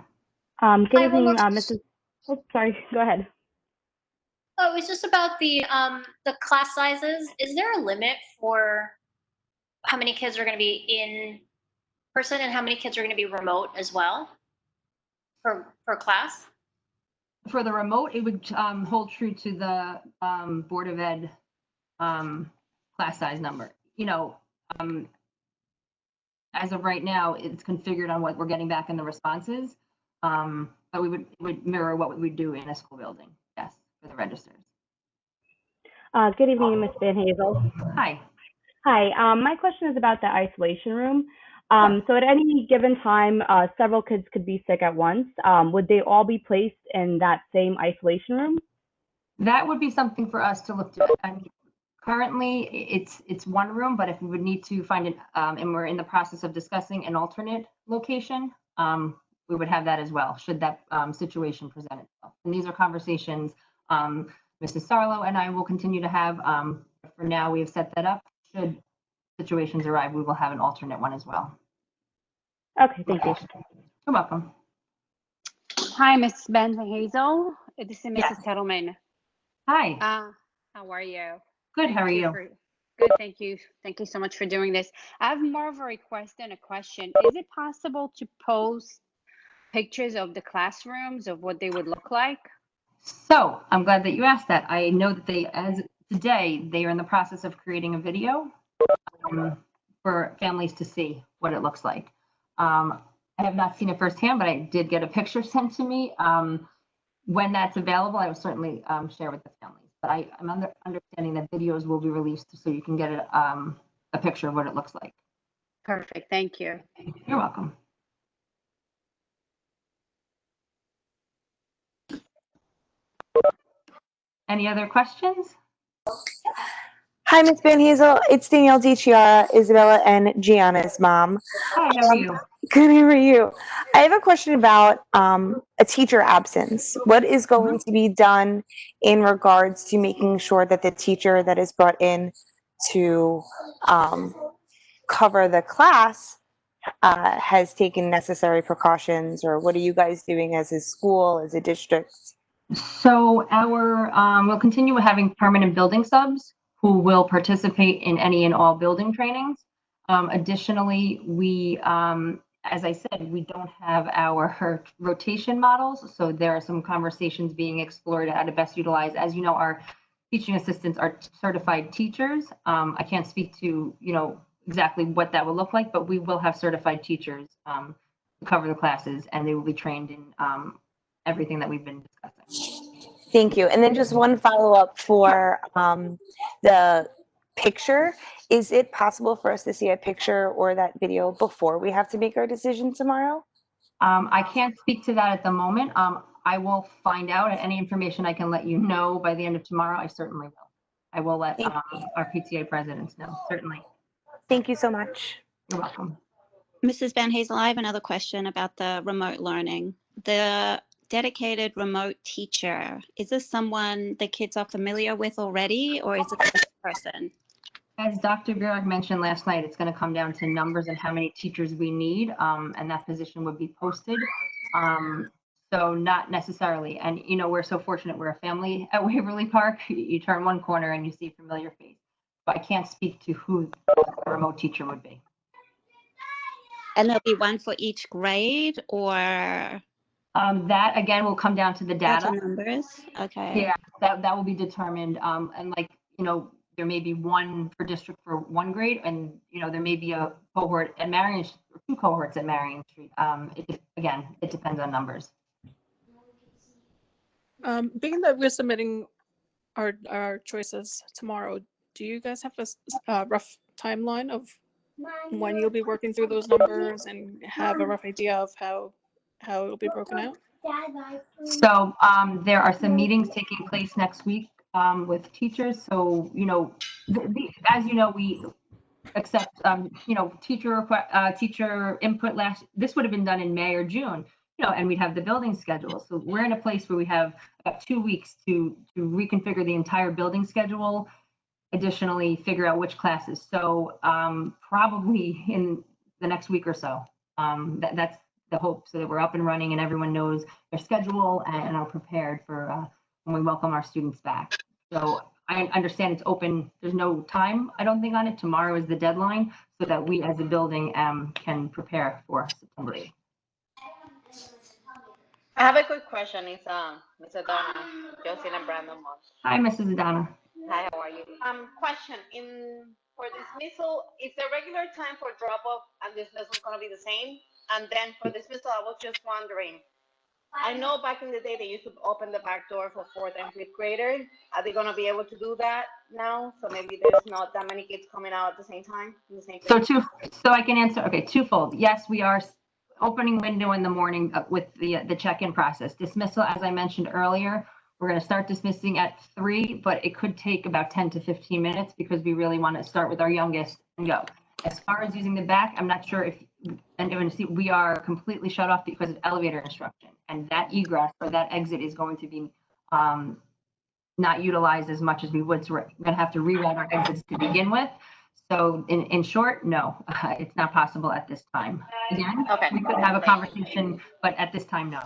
Good evening, Mrs. Oh, sorry. Go ahead. Oh, it's just about the class sizes. Is there a limit for how many kids are going to be in person and how many kids are going to be remote as well for class? For the remote, it would hold true to the Board of Ed class size number. As of right now, it's configured on what we're getting back in the responses, but it would mirror what we would do in a school building. Yes, for the registers. Good evening, Ms. Banhazl. Hi. Hi. My question is about the isolation room. So at any given time, several kids could be sick at once. Would they all be placed in that same isolation room? That would be something for us to look at. I mean, currently, it's one room, but if we would need to find it, and we're in the process of discussing an alternate location, we would have that as well, should that situation present itself. And these are conversations Mrs. Sarlo and I will continue to have. For now, we have set that up. Should situations arrive, we will have an alternate one as well. Okay, thank you. You're welcome. Hi, Mrs. Banhazl. This is Mrs. Yes. Settleman. Hi. How are you? Good. How are you? Good. Thank you. Thank you so much for doing this. I have more of a request than a question. Is it possible to post pictures of the classrooms of what they would look like? So I'm glad that you asked that. I know that as today, they are in the process of creating a video for families to see what it looks like. I have not seen it firsthand, but I did get a picture sent to me. When that's available, I will certainly share with the families. But I'm understanding that videos will be released so you can get a picture of what it looks like. Perfect. Thank you. You're welcome. Any other questions? Hi, Ms. Banhazl. It's Danielle DiChiara, Isabella and Gianna's mom. Hi, how are you? Good, how are you? I have a question about a teacher absence. What is going to be done in regards to making sure that the teacher that is brought in to cover the class has taken necessary precautions, or what are you guys doing as a school, as a district? So we'll continue having permanent building subs who will participate in any and all building trainings. Additionally, we, as I said, we don't have our rotation models, so there are some conversations being explored how to best utilize. As you know, our teaching assistants are certified teachers. I can't speak to, exactly what that will look like, but we will have certified teachers to cover the classes, and they will be trained in everything that we've been discussing. Thank you. And then just one follow-up for the picture. Is it possible for us to see a picture or that video before we have to make our decision tomorrow? I can't speak to that at the moment. I will find out. Any information I can let you know by the end of tomorrow, I certainly will. I will let our PTA presidents know, certainly. Thank you so much. You're welcome. Mrs. Banhazl, I have another question about the remote learning. The dedicated remote teacher, is this someone the kids are familiar with already, or is it the first person? As Dr. Burek mentioned last night, it's going to come down to numbers and how many teachers we need, and that position would be posted. So not necessarily. And, we're so fortunate. We're a family at Waverly Park. You turn one corner and you see a familiar face. But I can't speak to who the remote teacher would be. And there'll be one for each grade, or? That, again, will come down to the data. Numbers? Okay. Yeah, that will be determined. And there may be one per district for one grade, and there may be a cohort at Marion, or two cohorts at Marion Street. It depends on numbers. Being that we're submitting our choices tomorrow, do you guys have a rough timeline of when you'll be working through those numbers and have a rough idea of how it'll be broken out? So there are some meetings taking place next week with teachers. So, as you know, we accept, teacher input this would have been done in May or June, and we'd have the building schedule. So we're in a place where we have about 2 weeks to reconfigure the entire building schedule, additionally figure out which classes. So probably in the next week or so, that's the hope, so that we're up and running and everyone knows their schedule and are prepared for when we welcome our students back. So I understand it's open. There's no time, I don't think, on it. Tomorrow is the deadline, so that we as a building can prepare for September 8th. I have a quick question. It's Ms. Adana, Jocelyn and Brandon Moss. Hi, Mrs. Adana. Hi, how are you? Question, for dismissal, is the regular time for drop-off and dismissal going to be the same? And then for dismissal, I was just wondering, I know back in the day they used to open the back door for 4th and 5th graders. Are they going to be able to do that now? So maybe there's not that many kids coming out at the same time in the same place? So I can answer. Okay, twofold. Yes, we are opening window in the morning with the check-in process. Dismissal, as I mentioned earlier, we're going to start dismissing at 3, but it could take about 10 to 15 minutes because we really want to start with our youngest and go. As far as using the back, I'm not sure if, and you're going to see, we are completely shut off because of elevator instruction. And that egress or that exit is going to be not utilized as much as we would. So we're going to have to reroute our exits to begin with. So in short, no, it's not possible at this time. Again, we could have a conversation, but at this time, no.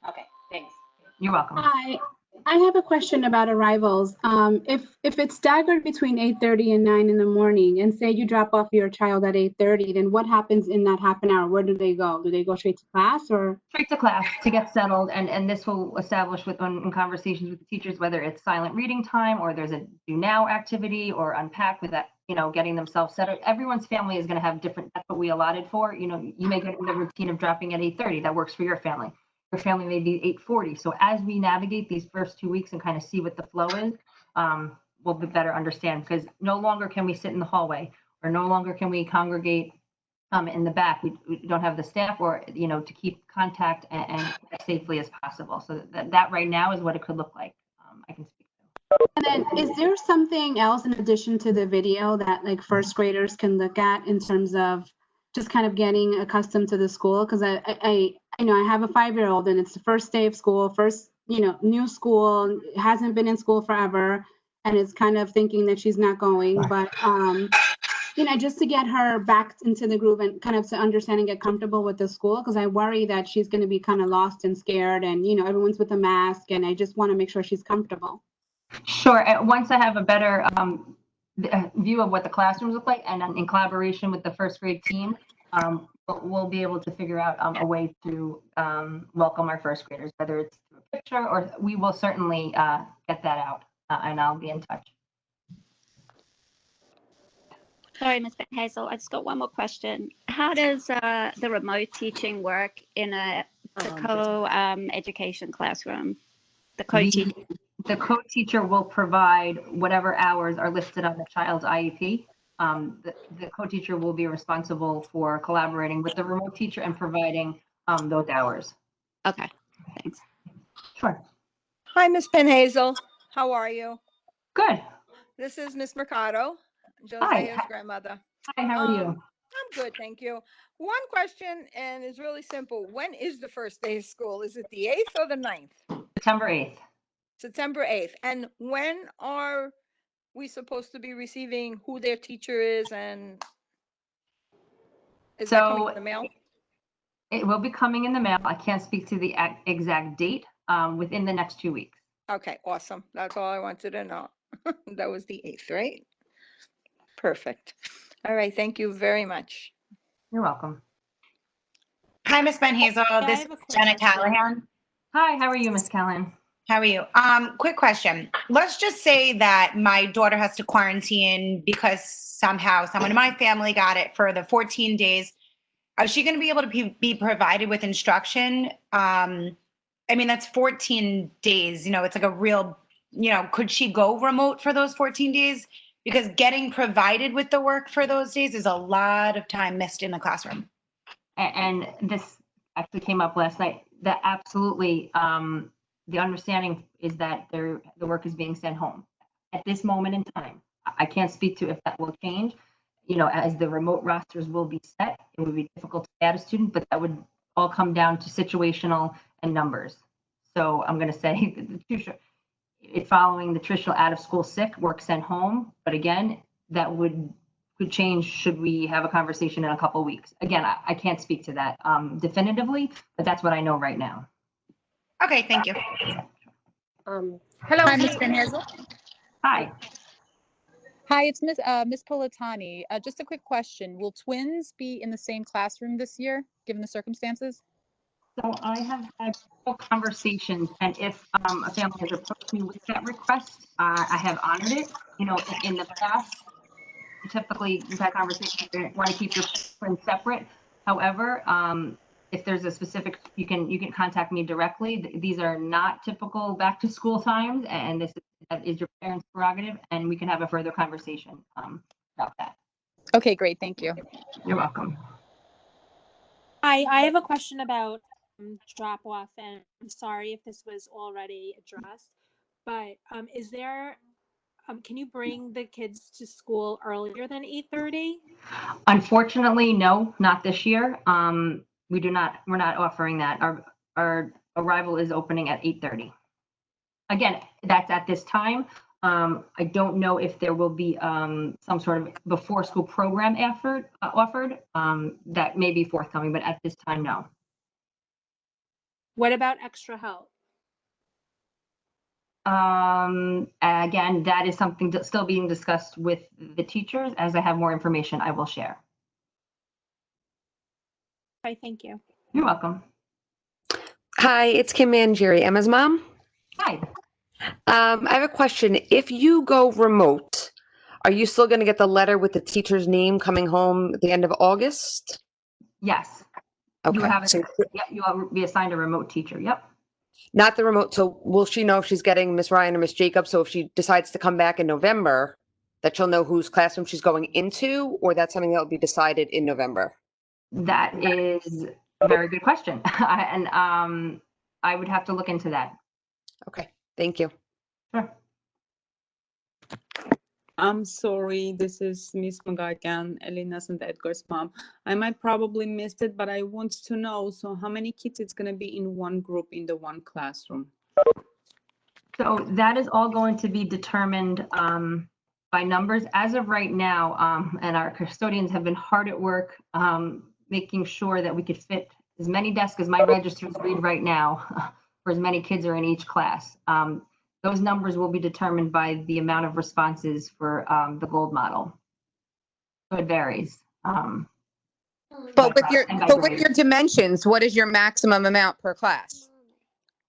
Okay, thanks. You're welcome. Hi, I have a question about arrivals. If it's staggered between 8:30 and 9 in the morning, and say you drop off your child at 8:30, then what happens in that half an hour? Where do they go? Do they go straight to class or? Straight to class to get settled, and this will establish in conversations with the teachers whether it's silent reading time or there's a do now activity or unpack with that, getting themselves settled. Everyone's family is going to have different. That's what we allotted for. You may get in the routine of dropping at 8:30. That works for your family. Your family may be 8:40. So as we navigate these first 2 weeks and kind of see what the flow is, we'll better understand, because no longer can we sit in the hallway or no longer can we congregate in the back. We don't have the staff or, to keep contact and as safely as possible. So that right now is what it could look like. I can speak. And then is there something else in addition to the video that like first graders can look at in terms of just kind of getting accustomed to the school? Because I have a 5-year-old and it's the first day of school, new school, hasn't been in school forever, and is kind of thinking that she's not going. But just to get her back into the groove and kind of to understand and get comfortable with the school, because I worry that she's going to be kind of lost and scared, and everyone's with a mask, and I just want to make sure she's comfortable. Sure. Once I have a better view of what the classrooms look like, and in collaboration with the first grade team, we'll be able to figure out a way to welcome our first graders, whether it's through a picture or we will certainly get that out, and I'll be in touch. Sorry, Ms. Banhazl, I just got one more question. How does the remote teaching work in the co-education classroom? The co-teaching? The co-teacher will provide whatever hours are listed on the child's IEP. The co-teacher will be responsible for collaborating with the remote teacher and providing those hours. Okay, thanks. Sure. Hi, Ms. Banhazl. How are you? Good. This is Miss Mercado, Hi. Josea's grandmother. Hi, how are you? I'm good, thank you. One question, and it's really simple. When is the first day of school? Is it the 8th or the 9th? September 8th. September 8th. And when are we supposed to be receiving who their teacher is, and is that coming in the mail? It will be coming in the mail. I can't speak to the exact date, within the next 2 weeks. Okay, awesome. That's all I wanted to know. That was the 8th, right? Perfect. All right, thank you very much. You're welcome. Hi, Ms. Banhazl. This is Jenna Callahan. Hi, how are you, Ms. Callahan? How are you? Quick question. Let's just say that my daughter has to quarantine because somehow someone in my family got it for the 14 days. Is she going to be able to be provided with instruction? That's 14 days. It's like a real, could she go remote for those 14 days? Because getting provided with the work for those days is a lot of time missed in the classroom. And this actually came up last night. That absolutely, the understanding is that the work is being sent home at this moment in time. I can't speak to if that will change. As the remote rosters will be set, it would be difficult to add a student, but that would all come down to situational and numbers. So I'm going to say following the traditional out of school sick, work sent home. But again, that could change should we have a conversation in a couple of weeks. Again, I can't speak to that definitively, but that's what I know right now. Okay, thank you. Hello. Hi, Ms. Banhazl. Hi. Hi, it's Miss Politani. Just a quick question. Will twins be in the same classroom this year, given the circumstances? So I have had conversations, and if a family has approached me with that request, I have honored it. In the past, typically we've had conversations, you want to keep your twins separate. However, if there's a specific, you can contact me directly. These are not typical back to school times, and this is your parents' prerogative, and we can have a further conversation about that. Okay, great. Thank you. You're welcome. Hi, I have a question about drop off, and I'm sorry if this was already addressed, but is there Can you bring the kids to school earlier than 8:30? Unfortunately, no, not this year. We're not offering that. Our arrival is opening at 8:30. Again, that's at this time. I don't know if there will be some sort of before school program offered that may be forthcoming, but at this time, no. What about extra help? Again, that is something that's still being discussed with the teachers. As I have more information, I will share. Okay, thank you. You're welcome. Hi, it's Kim Mangieri, Emma's mom. Hi. I have a question. If you go remote, are you still going to get the letter with the teacher's name coming home at the end of August? Yes. Okay. You have So yeah, you will be assigned a remote teacher. Yep. not the remote. So will she know if she's getting Miss Ryan or Miss Jacob? So if she decides to come back in November, that she'll know whose classroom she's going into, or that's something that will be decided in November? That is a very good question. And I would have to look into that. Okay. Thank you. Sure. I'm sorry, this is Miss Magakian, Elena St. Edgar's mom. I might probably missed it, but I want to know, so how many kids it's going to be in one group in the one classroom? So that is all going to be determined by numbers. As of right now, and our custodians have been hard at work making sure that we could fit as many desks as my registers read right now for as many kids are in each class. Those numbers will be determined by the amount of responses for the gold model. So it varies. But with your dimensions, what is your maximum amount per class?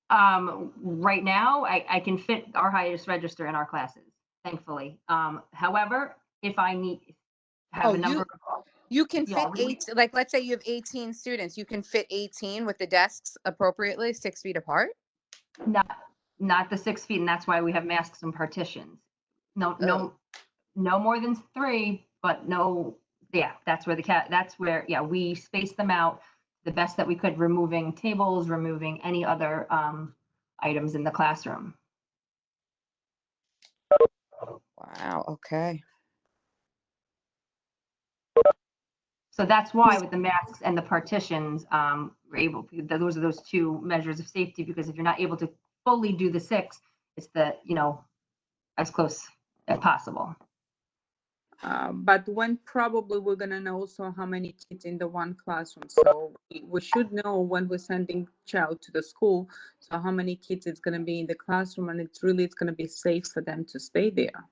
Right now, I can fit our highest register in our classes, thankfully. However, if I need have a number. You can fit like let's say you have 18 students, you can fit 18 with the desks appropriately 6 feet apart? Not the 6 feet, and that's why we have masks and partitions. No more than 3, but no, yeah, that's where we spaced them out the best that we could, removing tables, removing any other items in the classroom. Wow, okay. So that's why with the masks and the partitions, we're able, those are those two measures of safety, because if you're not able to fully do the 6, it's the, as close as possible. But when probably we're going to know also how many kids in the one classroom. So we should know when we're sending child to the school, so how many kids it's going to be in the classroom, and it's going to be safe for them to stay there.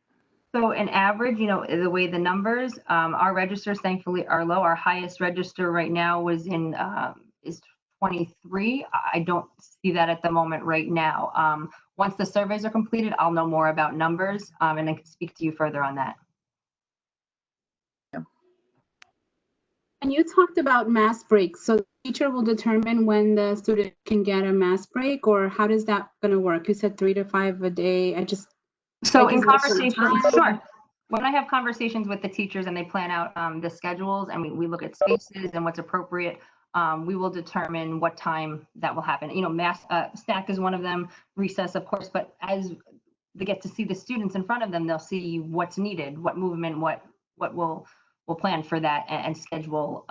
So an average, the way the numbers, our registers thankfully are low. Our highest register right now is 23. I don't see that at the moment right now. Once the surveys are completed, I'll know more about numbers, and I can speak to you further on that. And you talked about mass breaks. So the teacher will determine when the student can get a mass break, or how does that going to work? You said 3 to 5 a day. So in conversations, sure. When I have conversations with the teachers and they plan out the schedules, and we look at spaces and what's appropriate, we will determine what time that will happen. Mass stack is one of them, recess, of course, but as they get to see the students in front of them, they'll see what's needed, what movement, what we'll plan for that, and schedule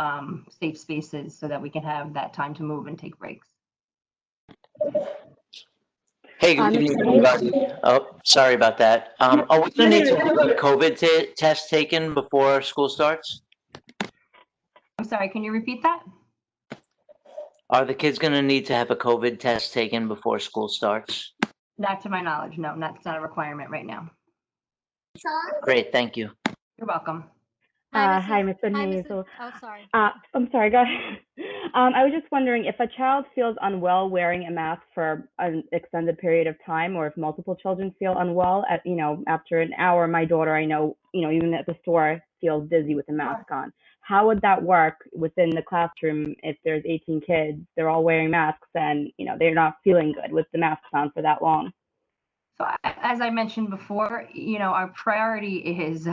safe spaces so that we can have that time to move and take breaks. Hey, good evening, everybody. Oh, sorry about that. Are we going to need to have a COVID test taken before school starts? I'm sorry, can you repeat that? Are the kids going to need to have a COVID test taken before school starts? Not to my knowledge, no, that's not a requirement right now. Great, thank you. You're welcome. Hi, Ms. Banhazl. Oh, sorry. I'm sorry, go ahead. I was just wondering if a child feels unwell wearing a mask for an extended period of time, or if multiple children feel unwell after an hour. My daughter, I know, even at the store, feels dizzy with a mask on. How would that work within the classroom if there's 18 kids, they're all wearing masks, and, they're not feeling good with the masks on for that long? So as I mentioned before, our priority is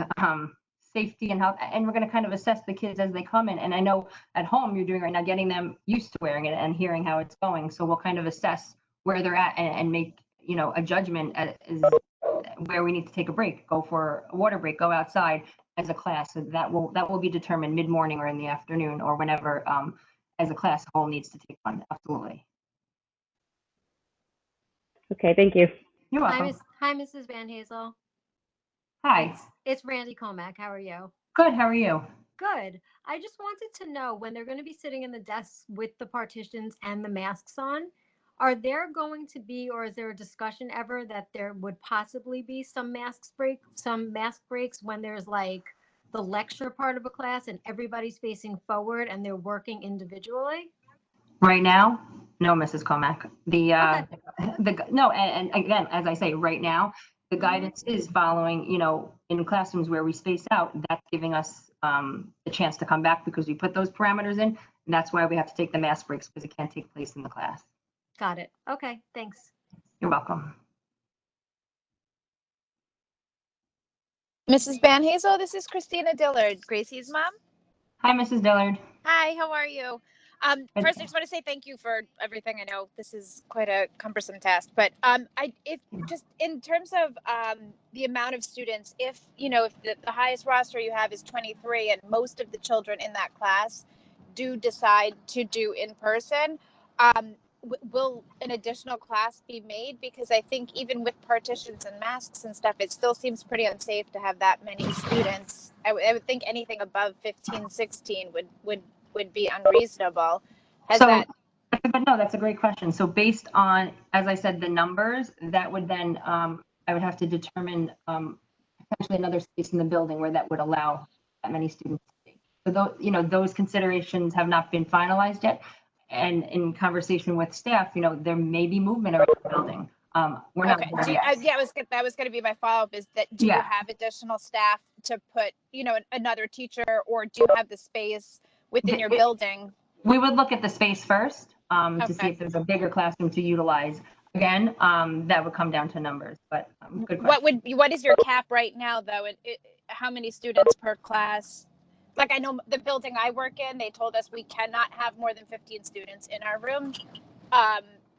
safety and health, and we're going to kind of assess the kids as they come in. And I know at home you're doing right now, getting them used to wearing it and hearing how it's going. So we'll kind of assess where they're at and make, a judgment as where we need to take a break, go for a water break, go outside as a class. So that will be determined mid-morning or in the afternoon or whenever as a class whole needs to take one. Absolutely. Okay, thank you. You're welcome. Hi, Mrs. Banhazl. Hi. It's Randy Comack. How are you? Good. How are you? Good. I just wanted to know when they're going to be sitting in the desks with the partitions and the masks on, are there going to be, or is there a discussion ever that there would possibly be some mask breaks when there's like the lecture part of a class and everybody's facing forward and they're working individually? Right now, no, Mrs. Comack. No, and again, as I say, right now, the guidance is following, in classrooms where we space out, that's giving us the chance to come back because we put those parameters in. And that's why we have to take the mask breaks because it can't take place in the class. Got it. Okay, thanks. You're welcome. Mrs. Banhazl, this is Christina Dillard, Gracie's mom. Hi, Mrs. Dillard. Hi, how are you? First, I just want to say thank you for everything. I know this is quite a cumbersome task, but if just in terms of the amount of students, if the highest roster you have is 23 and most of the children in that class do decide to do in person, will an additional class be made? Because I think even with partitions and masks and stuff, it still seems pretty unsafe to have that many students. I would think anything above 15, 16 would be unreasonable. No, that's a great question. So based on, as I said, the numbers, that would then, I would have to determine potentially another space in the building where that would allow that many students. So those considerations have not been finalized yet. And in conversation with staff, there may be movement around the building. We're not there yet. That was going to be my follow-up, is that do you have additional staff to put, another teacher, or do you have the space within your building? We would look at the space first to see if there's a bigger classroom to utilize. Again, that would come down to numbers, but good question. What is your cap right now, though? How many students per class? Like, I know the building I work in, they told us we cannot have more than 15 students in our room,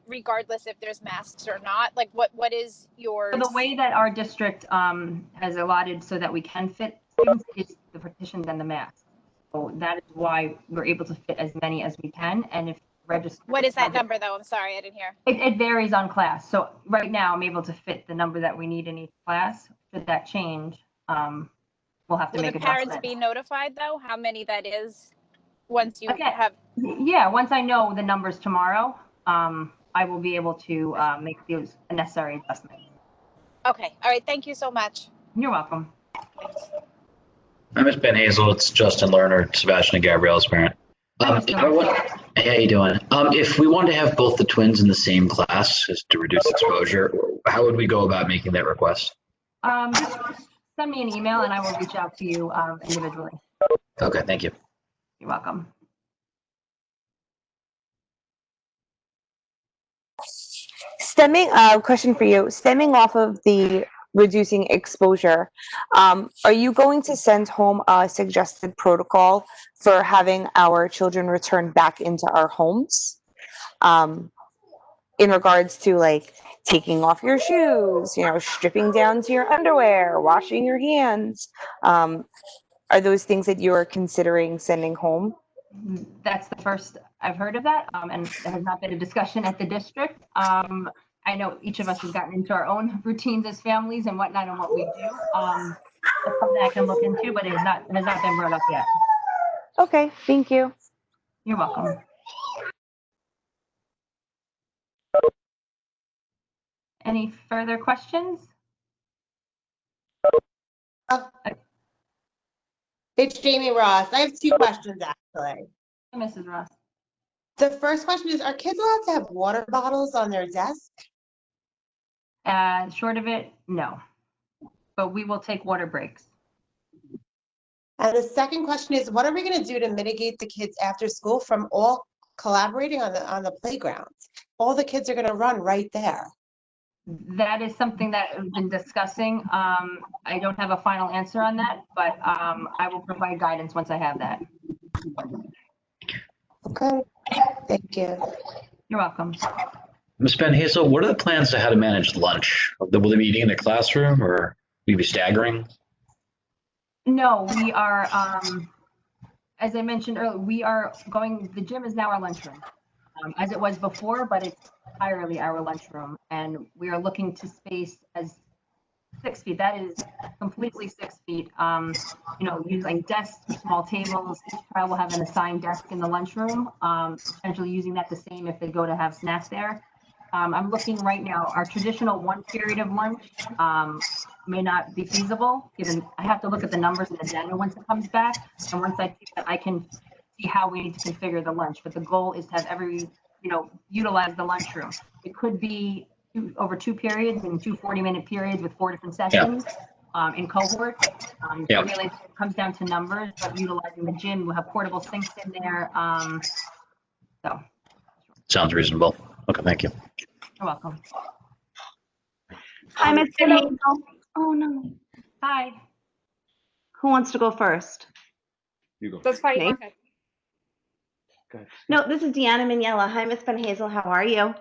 regardless if there's masks or not. Like, what is yours? So the way that our district has allotted so that we can fit students is the partitions and the masks. So that is why we're able to fit as many as we can. And if register. What is that number, though? I'm sorry, I didn't hear. It varies on class. So right now I'm able to fit the number that we need in each class. Should that change, we'll have to make adjustments. Will the parents be notified, though, how many that is once you have? Yeah, once I know the numbers tomorrow, I will be able to make those necessary adjustments. Okay, all right, thank you so much. You're welcome. Hi, Ms. Banhazl. It's Justin Lerner, Sebastian and Gabrielle's parent. Hey, how you doing? If we wanted to have both the twins in the same class just to reduce exposure, how would we go about making that request? Just send me an email and I will reach out to you individually. Okay, thank you. You're welcome. Question for you. Stemming off of the reducing exposure, are you going to send home a suggested protocol for having our children return back into our homes? In regards to like taking off your shoes, stripping down to your underwear, washing your hands. Are those things that you are considering sending home? That's the first I've heard of that, and there has not been a discussion at the district. I know each of us has gotten into our own routines as families and whatnot and what we do. That's something I can look into, but it has not been brought up yet. Okay, thank you. You're welcome. Any further questions? It's Jamie Ross. I have two questions, actually. Mrs. Ross. The first question is, are kids allowed to have water bottles on their desk? Short of it, no. But we will take water breaks. And the second question is, what are we going to do to mitigate the kids after school from all collaborating on the playgrounds? All the kids are going to run right there. That is something that we've been discussing. I don't have a final answer on that, but I will provide guidance once I have that. Okay, thank you. You're welcome. Ms. Banhazl, what are the plans to how to manage lunch? Will they be eating in the classroom or will you be staggering? No, we are, as I mentioned earlier, we are going, the gym is now our lunchroom, as it was before, but it's entirely our lunchroom. And we are looking to space as 6 feet. That is completely 6 feet. Using desks, small tables. Each child will have an assigned desk in the lunchroom, potentially using that the same if they go to have snacks there. I'm looking right now, our traditional 1 period of lunch may not be feasible, given I have to look at the numbers in the agenda once it comes back. And once I see that, I can see how we need to configure the lunch. But the goal is to have utilize the lunchroom. It could be over 2 periods and 2 40-minute periods with 4 different sessions in cohort. So really it comes down to numbers, but utilizing the gym, we'll have portable sinks in there. So. Sounds reasonable. Okay, thank you. You're welcome. Hi, Ms. Banhazl. Oh, no. Hi. Who wants to go first? You go. That's fine. Me? Okay. Good. No, this is Deanna Miniella. Hi, Ms. Banhazl. How are you?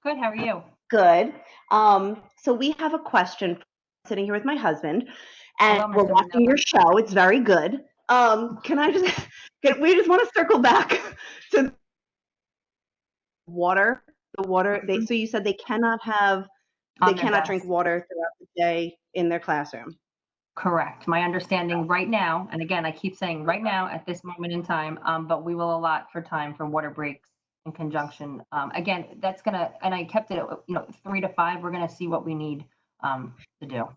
Good. How are you? Good. So we have a question. Sitting here with my husband, and Hello, we're Mr. watching your show. It's very good. We just want to circle back to water. The water. So you said they cannot drink water throughout the day in their classroom. Correct. My understanding right now, and again, I keep saying right now at this moment in time, but we will allot for time for water breaks in conjunction. Again, that's gonna, and I kept it at 3 to 5. We're gonna see what we need to do.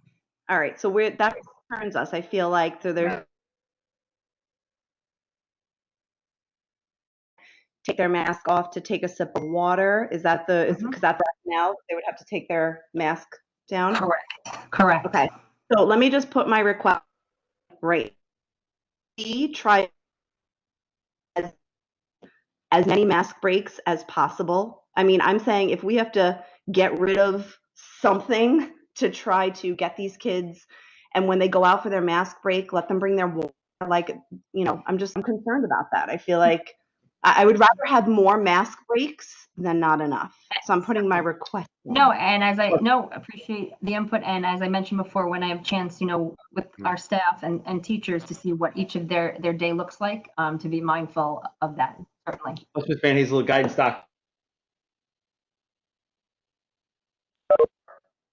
All right. So that concerns us. I feel like there's take their mask off to take a sip of water. Is that because that's right now they would have to take their mask down? Correct. Okay. So let me just put my request right. We try as many mask breaks as possible. I mean, I'm saying if we have to get rid of something to try to get these kids, and when they go out for their mask break, let them bring their water. I'm concerned about that. I feel like I would rather have more mask breaks than not enough. So I'm putting my request in. No, and appreciate the input. And as I mentioned before, when I have a chance, with our staff and teachers to see what each of their day looks like, to be mindful of that, certainly. Ms. Banhazl, guidance doc.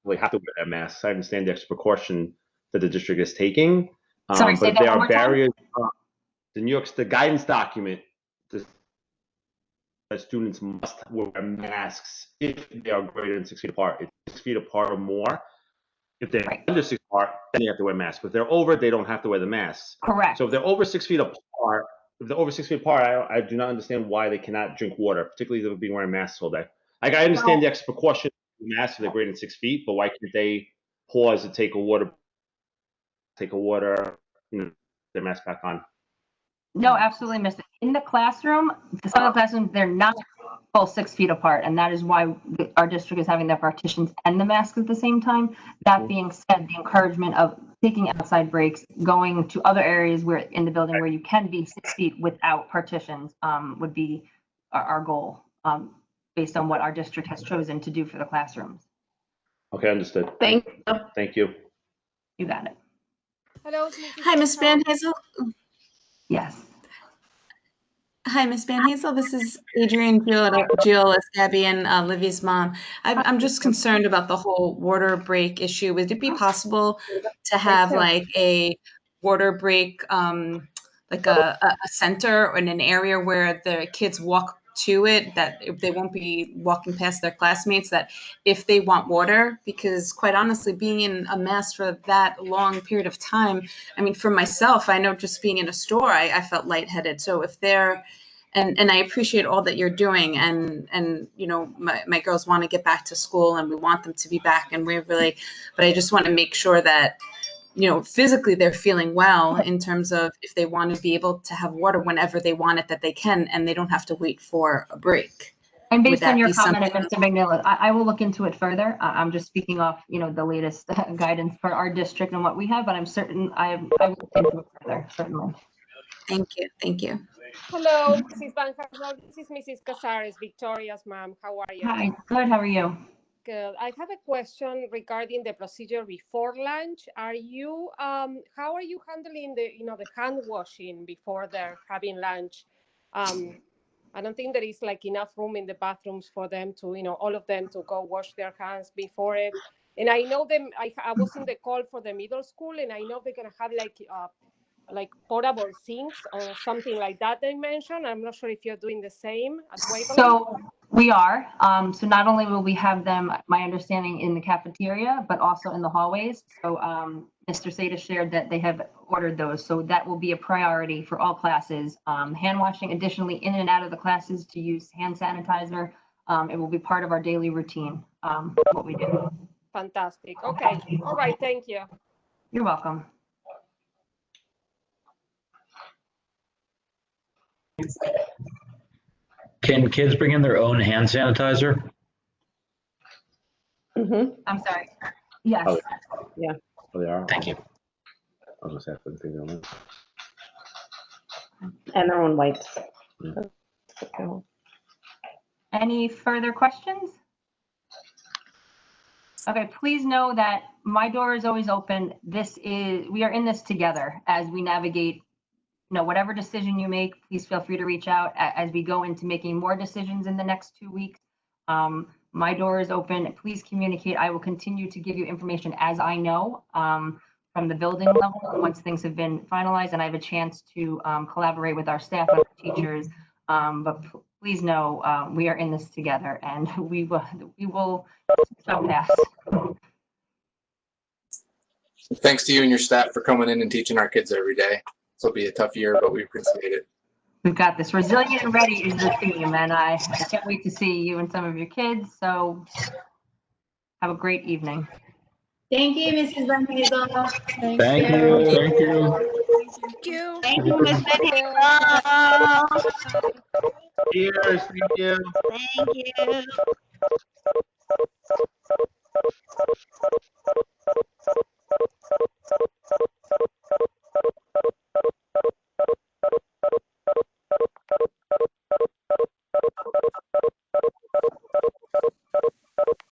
We have to wear a mask. I understand the extra precaution that the district is taking. Sorry, say but that there one are more time? barriers. The guidance document, that students must wear masks if they are greater than 6 feet apart. It's 6 feet apart or more. If they're under 6 feet apart, then they have to wear masks. But if they're over, they don't have to wear the masks. Correct. So if they're over 6 feet apart, I do not understand why they cannot drink water, particularly if they're being wearing masks all day. Like, I understand the extra precaution of the masks if they're greater than 6 feet, but why can't they pause to take a water, their mask back on? No, absolutely, Mr. In the classroom, some of the classrooms, they're not full 6 feet apart, and that is why our district is having their partitions and the masks at the same time. That being said, the encouragement of taking outside breaks, going to other areas where in the building where you can be 6 feet without partitions would be our goal, based on what our district has chosen to do for the classrooms. Okay, understood. Thank you. Thank you. You got it. Hello, Hi, Ms. Banhazl. Yes. Hi, Ms. Banhazl. This is Adrienne Giola, Gabby, and Livy's mom. I'm just concerned about the whole water break issue. Would it be possible to have like a water break, like a center or in an area where the kids walk to it, that they won't be walking past their classmates, that if they want water, because quite honestly, being in a mask for that long period of time, I mean, for myself, I know just being in a store, I felt lightheaded. So if they're, and I appreciate all that you're doing, and my girls want to get back to school and we want them to be back, and we're really, but I just want to make sure that physically they're feeling well, in terms of if they want to be able to have water whenever they want it, that they can, and they don't have to wait for a break. And based on your comment, Mr. McNeil, I will look into it further. I'm just speaking off, the latest guidance for our district and what we have, but I'm certain I will look into it further, certainly. Thank you. Thank you. Hello, Mrs. Banhazl. This is Mrs. Casares, Victoria's mom. How are you? Hi, good. How are you? Good. I have a question regarding the procedure before lunch. Are you, how are you handling the, the hand washing before they're having lunch? I don't think there is like enough room in the bathrooms for them to, all of them to go wash their hands before it. And I know them, I was in the call for the middle school, and I know they're gonna have like portable sinks or something like that they mentioned. I'm not sure if you're doing the same at Waverly. So we are. So not only will we have them, my understanding, in the cafeteria, but also in the hallways. So Mr. Seda shared that they have ordered those. So that will be a priority for all classes. Hand washing, additionally, in and out of the classes to use hand sanitizer. It will be part of our daily routine, what we do. Fantastic. Okay. All right. Thank you. You're welcome. Can kids bring in their own hand sanitizer? I'm sorry. Yes. Oh, Yeah. Oh, they are? Thank you. I was gonna say, I couldn't think of them. And their own wipes. Any further questions? Okay, please know that my door is always open. We are in this together as we navigate, whatever decision you make, please feel free to reach out as we go into making more decisions in the next 2 weeks. My door is open. Please communicate. I will continue to give you information as I know from the building level once things have been finalized and I have a chance to collaborate with our staff and our teachers. But please know we are in this together, and we will so pass. Thanks to you and your staff for coming in and teaching our kids every day. This will be a tough year, but we appreciate it. We've got this. Resilient and ready is the theme, and I can't wait to see you and some of your kids. So have a great evening. Thank you, Mrs. Banhazl. Thank you. Thank you. Thank you. Thank you, Ms. Banhazl. Cheers. Thank you. Thank you.